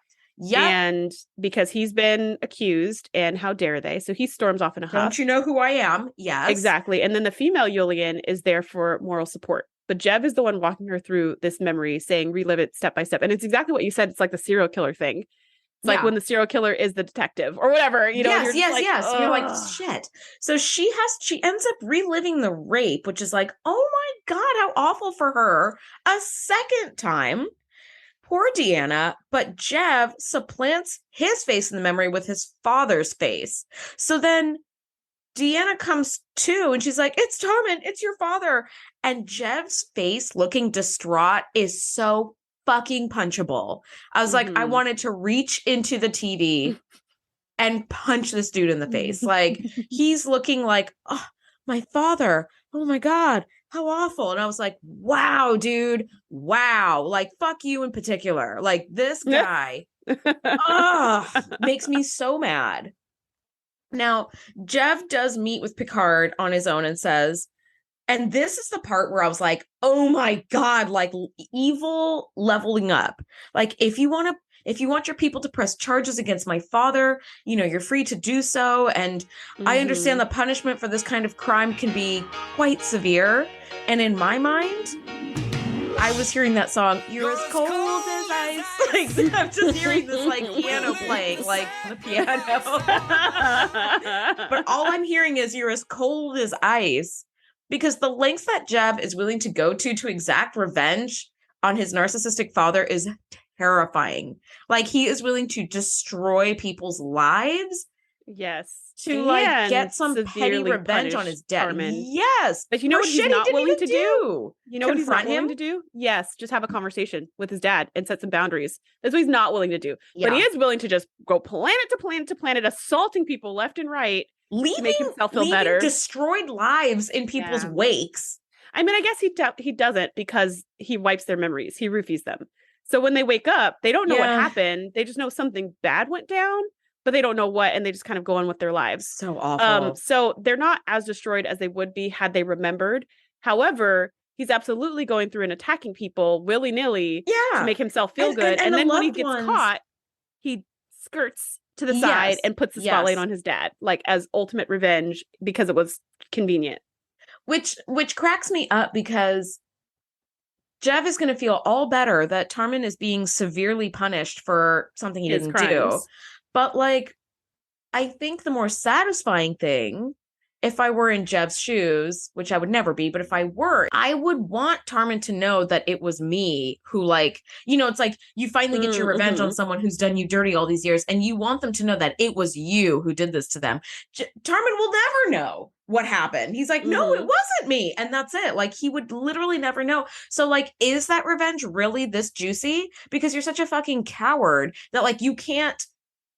And because he's been accused, and how dare they? So he storms off in a huff. Don't you know who I am? Yes. Exactly. And then the female Yulian is there for moral support. But Jev is the one walking her through this memory, saying, relive it step by step. And it's exactly what you said. It's like the serial killer thing. It's like when the serial killer is the detective or whatever, you know. Yes. You're like, shit. So she ends up reliving the rape, which is like, oh my God, how awful for her. A second time. Poor Deanna, but Jev supplants his face in the memory with his father's face. So then Deanna comes to and she's like, it's Tarmin, it's your father. And Jev's face looking distraught is so fucking punchable. I was like, I wanted to reach into the TV and punch this dude in the face. Like, he's looking like, oh, my father. Oh my God. How awful. And I was like, wow, dude. Wow. Like, fuck you in particular. Like, this guy makes me so mad. Now, Jev does meet with Picard on his own and says, And this is the part where I was like, oh my God, like evil leveling up. Like if you want your people to press charges against my father, you're free to do so. And I understand the punishment for this kind of crime can be quite severe. And in my mind, I was hearing that song, "You're as cold as ice." Like, I'm just hearing this like piano playing, like the piano. But all I'm hearing is "You're as cold as ice," because the lengths that Jeb is willing to go to exact revenge on his narcissistic father is terrifying. Like, he is willing to destroy people's lives. Yes. To like get some petty revenge on his dad. Tarmin. Yes. But you know what he's not willing to do? You know what he's not Confront him? willing to do? Yes, just have a conversation with his dad and set some boundaries. That's what he's not willing to do. Yeah. But he is willing to just go planet to planet to planet, assaulting people left and right to make himself feel better. Destroyed lives in people's wakes. I mean, I guess he doesn't, because he wipes their memories. He roofies them. So when they wake up, they don't know what happened. They just know something bad went down, but they don't know what, and they just kind of go on with their lives. So awful. So they're not as destroyed as they would be had they remembered. However, he's absolutely going through and attacking people willy-nilly to make himself feel good. And then when he gets caught, he skirts to the side and puts the spotlight on his dad, like as ultimate revenge, because it was convenient. Which cracks me up, because Jev is going to feel all better that Tarmin is being severely punished for something he didn't do. But like, I think the more satisfying thing, if I were in Jev's shoes, which I would never be, but if I were, I would want Tarmin to know that it was me who, like, it's like you finally get your revenge on someone who's done you dirty all these years, and you want them to know that it was you who did this to them. Tarmin will never know what happened. He's like, no, it wasn't me. And that's it. Like, he would literally never know. So like, is that revenge really this juicy? Because you're such a fucking coward that like, you can't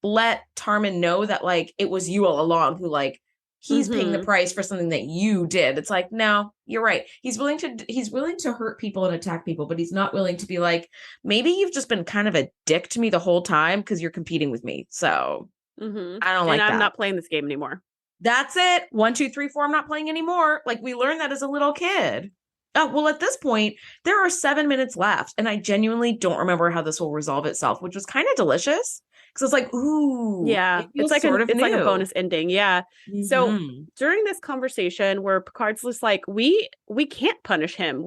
let Tarmin know that like, it was you all along who like, he's paying the price for something that you did. It's like, no, you're right. He's willing to hurt people and attack people, but he's not willing to be like, maybe you've just been kind of a dick to me the whole time because you're competing with me. So I don't like that. And I'm not playing this game anymore. That's it. 1, 2, 3, 4. I'm not playing anymore. Like, we learned that as a little kid. Oh, well, at this point, there are 7 minutes left, and I genuinely don't remember how this will resolve itself, which was kind of delicious. Because it's like, ooh. Yeah, it's like a bonus ending. Yeah. So during this conversation where Picard's just like, we can't punish him.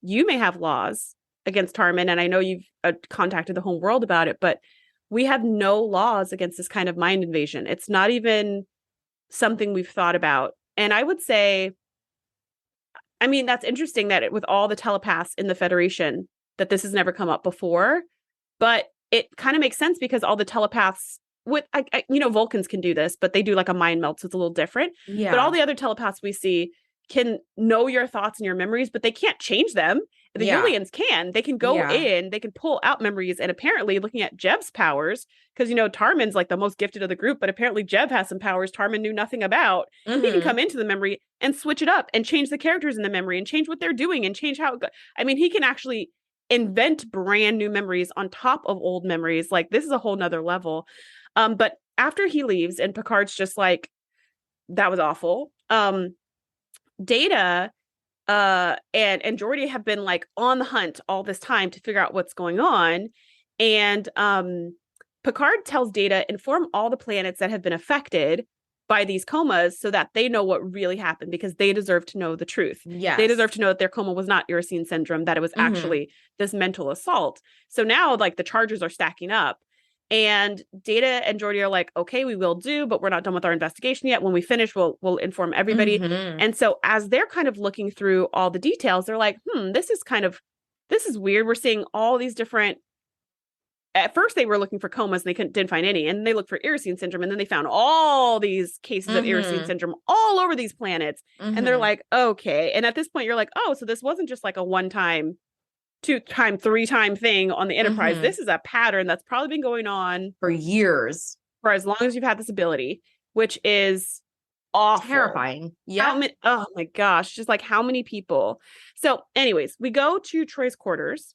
You may have laws against Tarmin, and I know you've contacted the home world about it, but we have no laws against this kind of mind invasion. It's not even something we've thought about. And I would say, I mean, that's interesting that with all the telepaths in the Federation, that this has never come up before, but it kind of makes sense because all the telepaths Vulcans can do this, but they do like a mind melt. So it's a little different. Yeah. But all the other telepaths we see can know your thoughts and your memories, but they can't change them. The aliens can. They can go in, they can pull out memories. And apparently, looking at Jev's powers, because, Tarmin's like the most gifted of the group, but apparently Jev has some powers Tarmin knew nothing about. He can come into the memory and switch it up and change the characters in the memory and change what they're doing and change how it goes. I mean, he can actually invent brand new memories on top of old memories. Like, this is a whole nother level. But after he leaves and Picard's just like, that was awful. Data and Geordi have been like on the hunt all this time to figure out what's going on. And Picard tells Data, inform all the planets that have been affected by these comas so that they know what really happened, because they deserve to know the truth. Yeah, they deserve to know that their coma was not Erisine syndrome, that it was actually this mental assault. So now like the charges are stacking up. And Data and Geordi are like, okay, we will do, but we're not done with our investigation yet. When we finish, we'll inform everybody. And so as they're kind of looking through all the details, they're like, this is weird. We're seeing all these different. At first, they were looking for comas and they didn't find any. And they looked for Erisine syndrome. And then they found all these cases of Erisine syndrome all over these planets. And they're like, okay. And at this point, you're like, oh, so this wasn't just like a 1-time, 2-time, 3-time thing on the Enterprise. This is a pattern that's probably been going on for years, for as long as you've had this ability, which is awful. Terrifying. Yeah. Oh my gosh. Just like how many people. So anyways, we go to Troy's quarters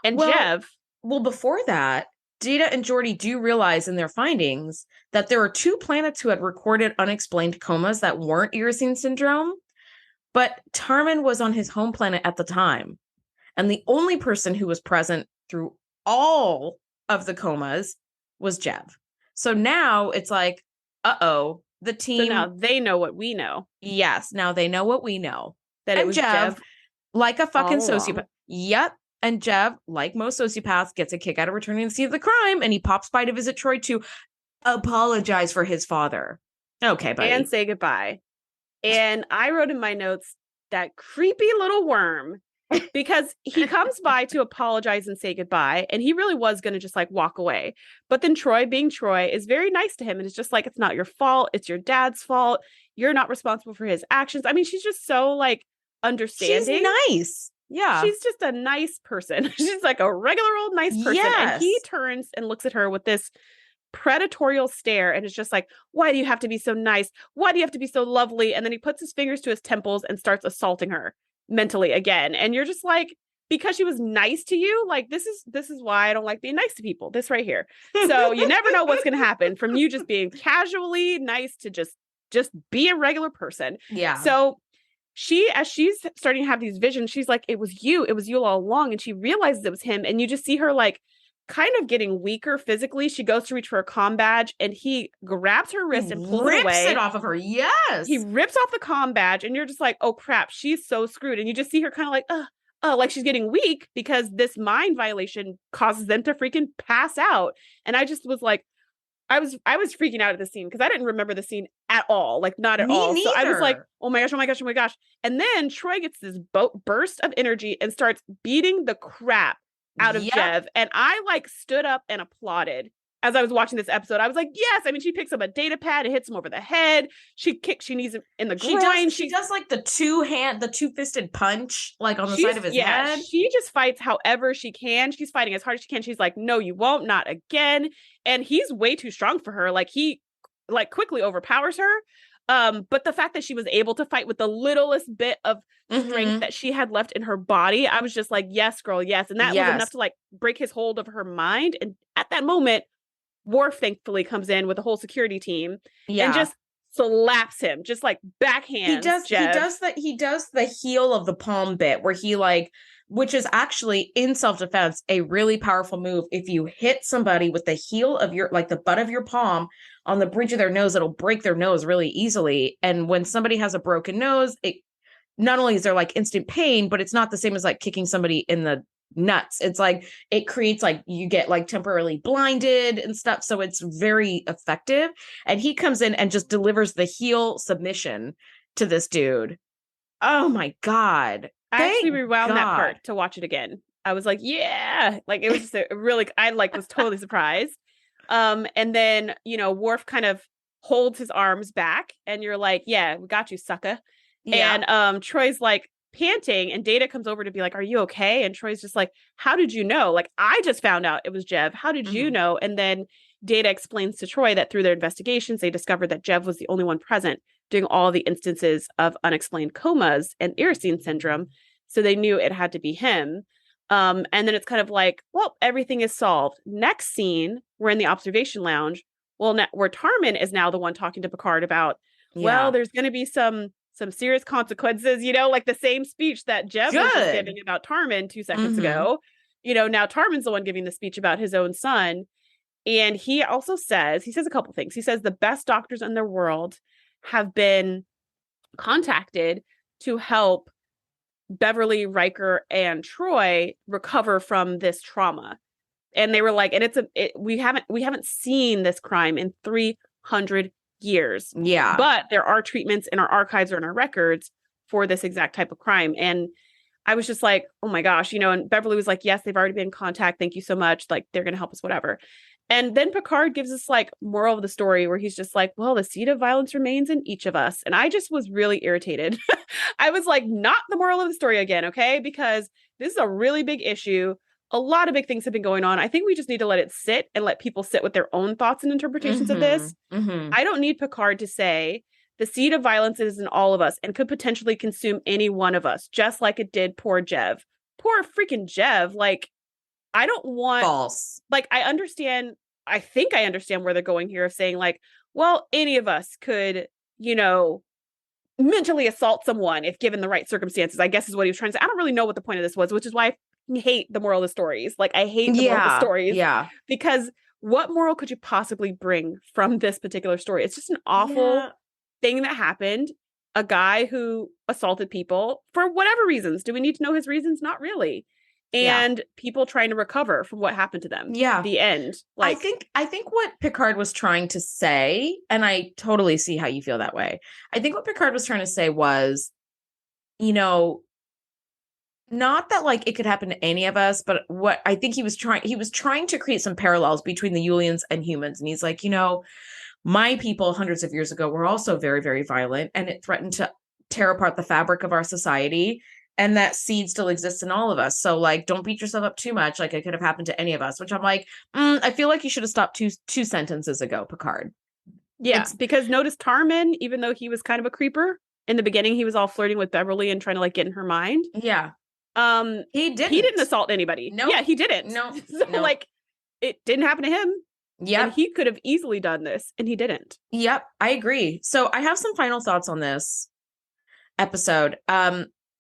and Jev. Well, before that, Data and Geordi do realize in their findings that there are 2 planets who had recorded unexplained comas that weren't Erisine syndrome. But Tarman was on his home planet at the time. And the only person who was present through all of the comas was Jev. So now it's like, uh-oh, the team. So now they know what we know. Yes, now they know what we know. That it was Jev like a fucking sociopath. Along. Yep. And Jev, like most sociopaths, gets a kick out of returning to the scene of the crime, and he pops by to visit Troy to apologize for his father. Okay, buddy. And say goodbye. And I wrote in my notes that creepy little worm, because he comes by to apologize and say goodbye, and he really was going to just like walk away. But then Troy, being Troy, is very nice to him and is just like, it's not your fault. It's your dad's fault. You're not responsible for his actions. I mean, she's just so like understanding. She's nice. Yeah. She's just a nice person. She's like a regular old nice person. Yes. And he turns and looks at her with this predatorial stare and is just like, why do you have to be so nice? Why do you have to be so lovely? And then he puts his fingers to his temples and starts assaulting her mentally again. And you're just like, because she was nice to you, like this is why I don't like being nice to people. This right here. So you never know what's going to happen from you just being casually nice to just be a regular person. Yeah. So as she's starting to have these visions, she's like, it was you all along. And she realizes it was him. And you just see her like kind of getting weaker physically. She goes to reach for a comm badge and he grabs her wrist and pulls it away. Rips it off of her. Yes. He rips off the comm badge and you're just like, oh crap, she's so screwed. And you just see her kind of like she's getting weak because this mind violation causes them to freaking pass out. And I just was like, I was freaking out at the scene because I didn't remember the scene at all, like not at all. Neither. So I was like, oh my gosh, oh my gosh, oh my gosh. And then Troy gets this burst of energy and starts beating the crap out of Jev. And I like stood up and applauded as I was watching this episode. I was like, yes. I mean, she picks up a data pad and hits him over the head. She knees him in the groin. She does like the two-fisted punch, like on the side of his head. She just fights however she can. She's fighting as hard as she can. She's like, no, you won't, not again. And he's way too strong for her. Like he like quickly overpowers her. But the fact that she was able to fight with the littlest bit of strength that she had left in her body, I was just like, yes, girl, yes. And that was enough to like break his hold of her mind. And at that moment, Worf thankfully comes in with the whole security team and just slaps him, just like backhand. He does the heel of the palm bit where he like, which is actually in self-defense a really powerful move. If you hit somebody with the heel of your, like the butt of your palm on the bridge of their nose, it'll break their nose really easily. And when somebody has a broken nose, it not only is there like instant pain, but it's not the same as like kicking somebody in the nuts. It's like it creates like you get like temporarily blinded and stuff. So it's very effective. And he comes in and just delivers the heel submission to this dude. Oh my God. I actually rewound that part to watch it again. I was like, yeah, like it was just really, I like was totally surprised. And then, you know, Worf kind of holds his arms back and you're like, yeah, we got you, sucker. Yeah. And Troy's like panting and Data comes over to be like, are you okay? And Troy's just like, how did you know? Like, I just found out it was Jev. How did you know? And then Data explains to Troy that through their investigations, they discovered that Jev was the only one present during all the instances of unexplained comas and Iracine syndrome. So they knew it had to be him. And then it's kind of like, well, everything is solved. Next scene, we're in the observation lounge. Well, where Tarman is now the one talking to Picard about, well, there's going to be some serious consequences, you know, like the same speech that Jev was giving about Tarman 2 seconds ago. You know, now Tarman's the one giving the speech about his own son. And he also says a couple things. He says the best doctors in the world have been contacted to help Beverly, Riker, and Troy recover from this trauma. And they were like, and we haven't seen this crime in 300 years. Yeah. But there are treatments in our archives or in our records for this exact type of crime. And I was just like, oh my gosh, you know, and Beverly was like, yes, they've already been in contact. Thank you so much. Like, they're going to help us, whatever. And then Picard gives us like moral of the story where he's just like, well, the seed of violence remains in each of us. And I just was really irritated. I was like, not the moral of the story again. Okay. Because this is a really big issue. A lot of big things have been going on. I think we just need to let it sit and let people sit with their own thoughts and interpretations of this. I don't need Picard to say the seed of violence is in all of us and could potentially consume any one of us, just like it did poor Jev. Poor freaking Jev. Like, I don't want false. Like, I think I understand where they're going here of saying like, well, any of us could, you know, mentally assault someone if given the right circumstances, I guess is what he was trying to say. I don't really know what the point of this was, which is why I hate the moral of the stories. Like, I hate the moral of the stories because what moral could you possibly bring from this particular story? It's just an awful thing that happened. A guy who assaulted people for whatever reasons. Do we need to know his reasons? Not really. And people trying to recover from what happened to them. Yeah. The end. Like, I think what Picard was trying to say, and I totally see how you feel that way. I think what Picard was trying to say was, you know, not that like it could happen to any of us, but what I think he was trying to create some parallels between the Yulians and humans. And he's like, you know, my people hundreds of years ago were also very, very violent, and it threatened to tear apart the fabric of our society. And that seed still exists in all of us. So like, don't beat yourself up too much. Like, it could have happened to any of us, which I'm like, I feel like you should have stopped two sentences ago, Picard. Yeah, because notice Tarman, even though he was kind of a creeper in the beginning, he was all flirting with Beverly and trying to like get in her mind. Yeah. He didn't assault anybody. No. Yeah, he didn't. No. So like, it didn't happen to him. Yeah. And he could have easily done this, and he didn't. Yep, I agree. So I have some final thoughts on this episode.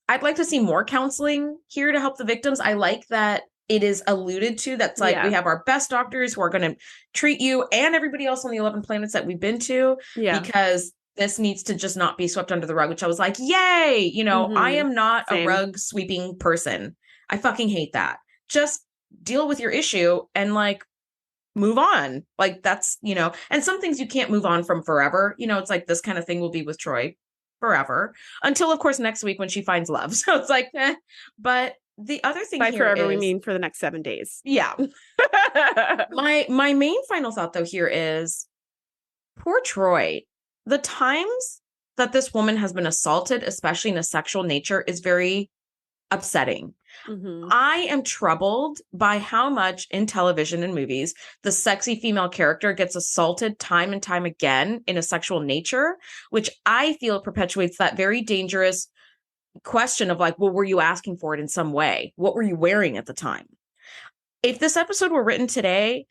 I'd like to see more counseling here to help the victims. I like that it is alluded to. That's like, we have our best doctors who are going to treat you and everybody else on the 11 planets that we've been to. Yeah. Because this needs to just not be swept under the rug, which I was like, yay. You know, I am not a rug sweeping person. I fucking hate that. Just deal with your issue and like move on. Like, that's, you know, and some things you can't move on from forever. You know, it's like this kind of thing will be with Troy forever until, of course, next week when she finds love. So it's like, but the other thing by here forever, we mean for the next 7 days. Yeah. my main final thought though here is poor Troy. The times that this woman has been assaulted, especially in a sexual nature, is very upsetting. I am troubled by how much in television and movies the sexy female character gets assaulted time and time again in a sexual nature, which I feel perpetuates that very dangerous question of like, well, were you asking for it in some way? What were you wearing at the time? If this episode were written today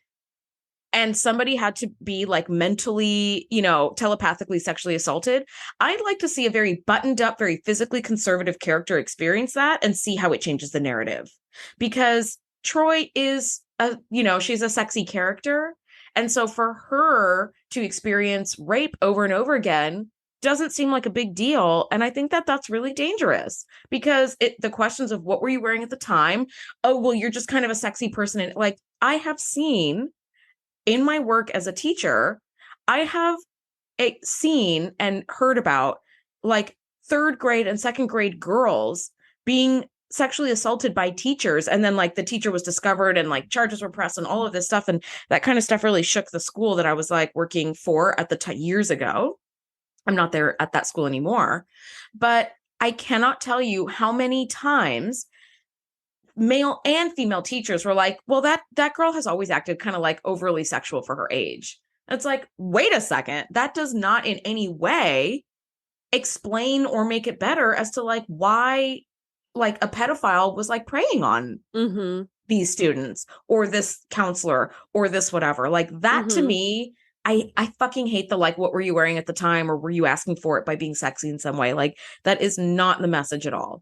and somebody had to be like mentally, you know, telepathically sexually assaulted, I'd like to see a very buttoned up, very physically conservative character experience that and see how it changes the narrative. Because Troy is she's a sexy character. And so for her to experience rape over and over again doesn't seem like a big deal. And I think that that's really dangerous because the questions of what were you wearing at the time? Oh, well, you're just kind of a sexy person. And like, I have seen in my work as a teacher, I have seen and heard about like 3rd grade and 2nd grade girls being sexually assaulted by teachers. And then like the teacher was discovered and like charges were pressed and all of this stuff. And that kind of stuff really shook the school that I was like working for at the years ago. I'm not there at that school anymore, but I cannot tell you how many times male and female teachers were like, well, that girl has always acted kind of like overly sexual for her age. And it's like, wait a second, that does not in any way explain or make it better as to like why like a pedophile was like preying on these students or this counselor or this whatever. Like that to me, I fucking hate the like, what were you wearing at the time? Or were you asking for it by being sexy in some way? Like that is not the message at all.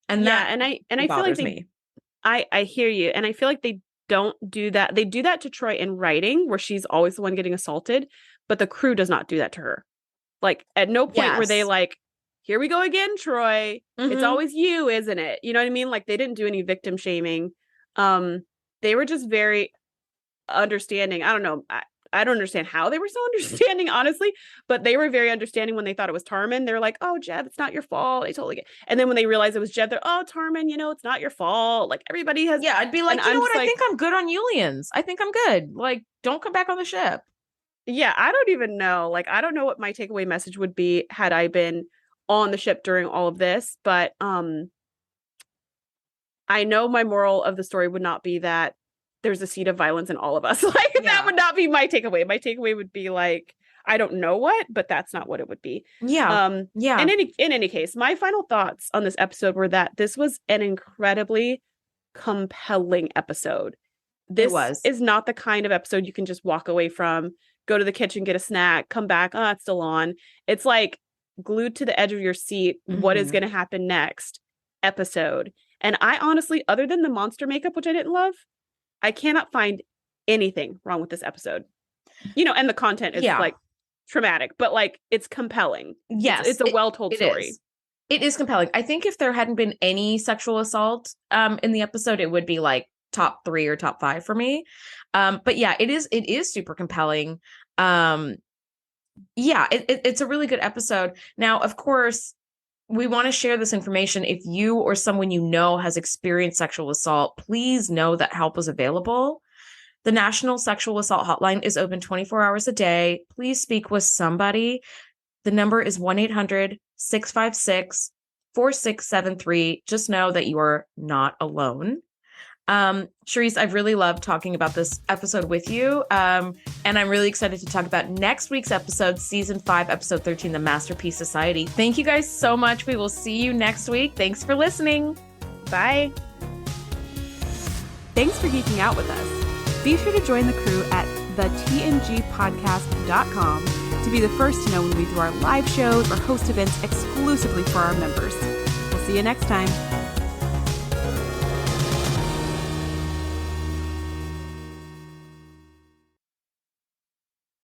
And I feel like I hear you. And I feel like they don't do that. They do that to Troy in writing where she's always the one getting assaulted, but the crew does not do that to her. Like at no point were they like, here we go again, Troy. It's always you, isn't it? You know what I mean? Like they didn't do any victim shaming. They were just very understanding. I don't know. I don't understand how they were so understanding, honestly, but they were very understanding when they thought it was Tarman. They're like, oh, Jeb, it's not your fault. They totally get. And then when they realized it was Jeb, they're, oh, Tarman, you know, it's not your fault. Like everybody has. Yeah, I'd be like, you know what? I think I'm good on Yulians. I think I'm good. Like, don't come back on the ship. Yeah, I don't even know. Like, I don't know what my takeaway message would be had I been on the ship during all of this. But I know my moral of the story would not be that there's a seed of violence in all of us. Like that would not be my takeaway. My takeaway would be like, I don't know what, but that's not what it would be. Yeah. In any case, my final thoughts on this episode were that this was an incredibly compelling episode. This is not the kind of episode you can just walk away from, go to the kitchen, get a snack, come back. Oh, it's still on. It's like glued to the edge of your seat, what is going to happen next episode. And I honestly, other than the monster makeup, which I didn't love, I cannot find anything wrong with this episode. You know, and the content is like traumatic, but like it's compelling. Yes. It's a well-told story. It is compelling. I think if there hadn't been any sexual assault in the episode, it would be like top 3 or top 5 for me. But yeah, it is super compelling. Yeah, it's a really good episode. Now, of course, we want to share this information. If you or someone you know has experienced sexual assault, please know that help is available. The National Sexual Assault Hotline is open 24 hours a day. Please speak with somebody. The number is 1-800-656-4673. Just know that you are not alone. Shereese, I've really loved talking about this episode with you. And I'm really excited to talk about next week's episode, season 5, episode 13, The Masterpiece Society. Thank you guys so much. We will see you next week. Thanks for listening. Bye. Thanks for geeking out with us. Be sure to join the crew at thetngpodcast.com to be the first to know when we do our live shows or host events exclusively for our members. We'll see you next time.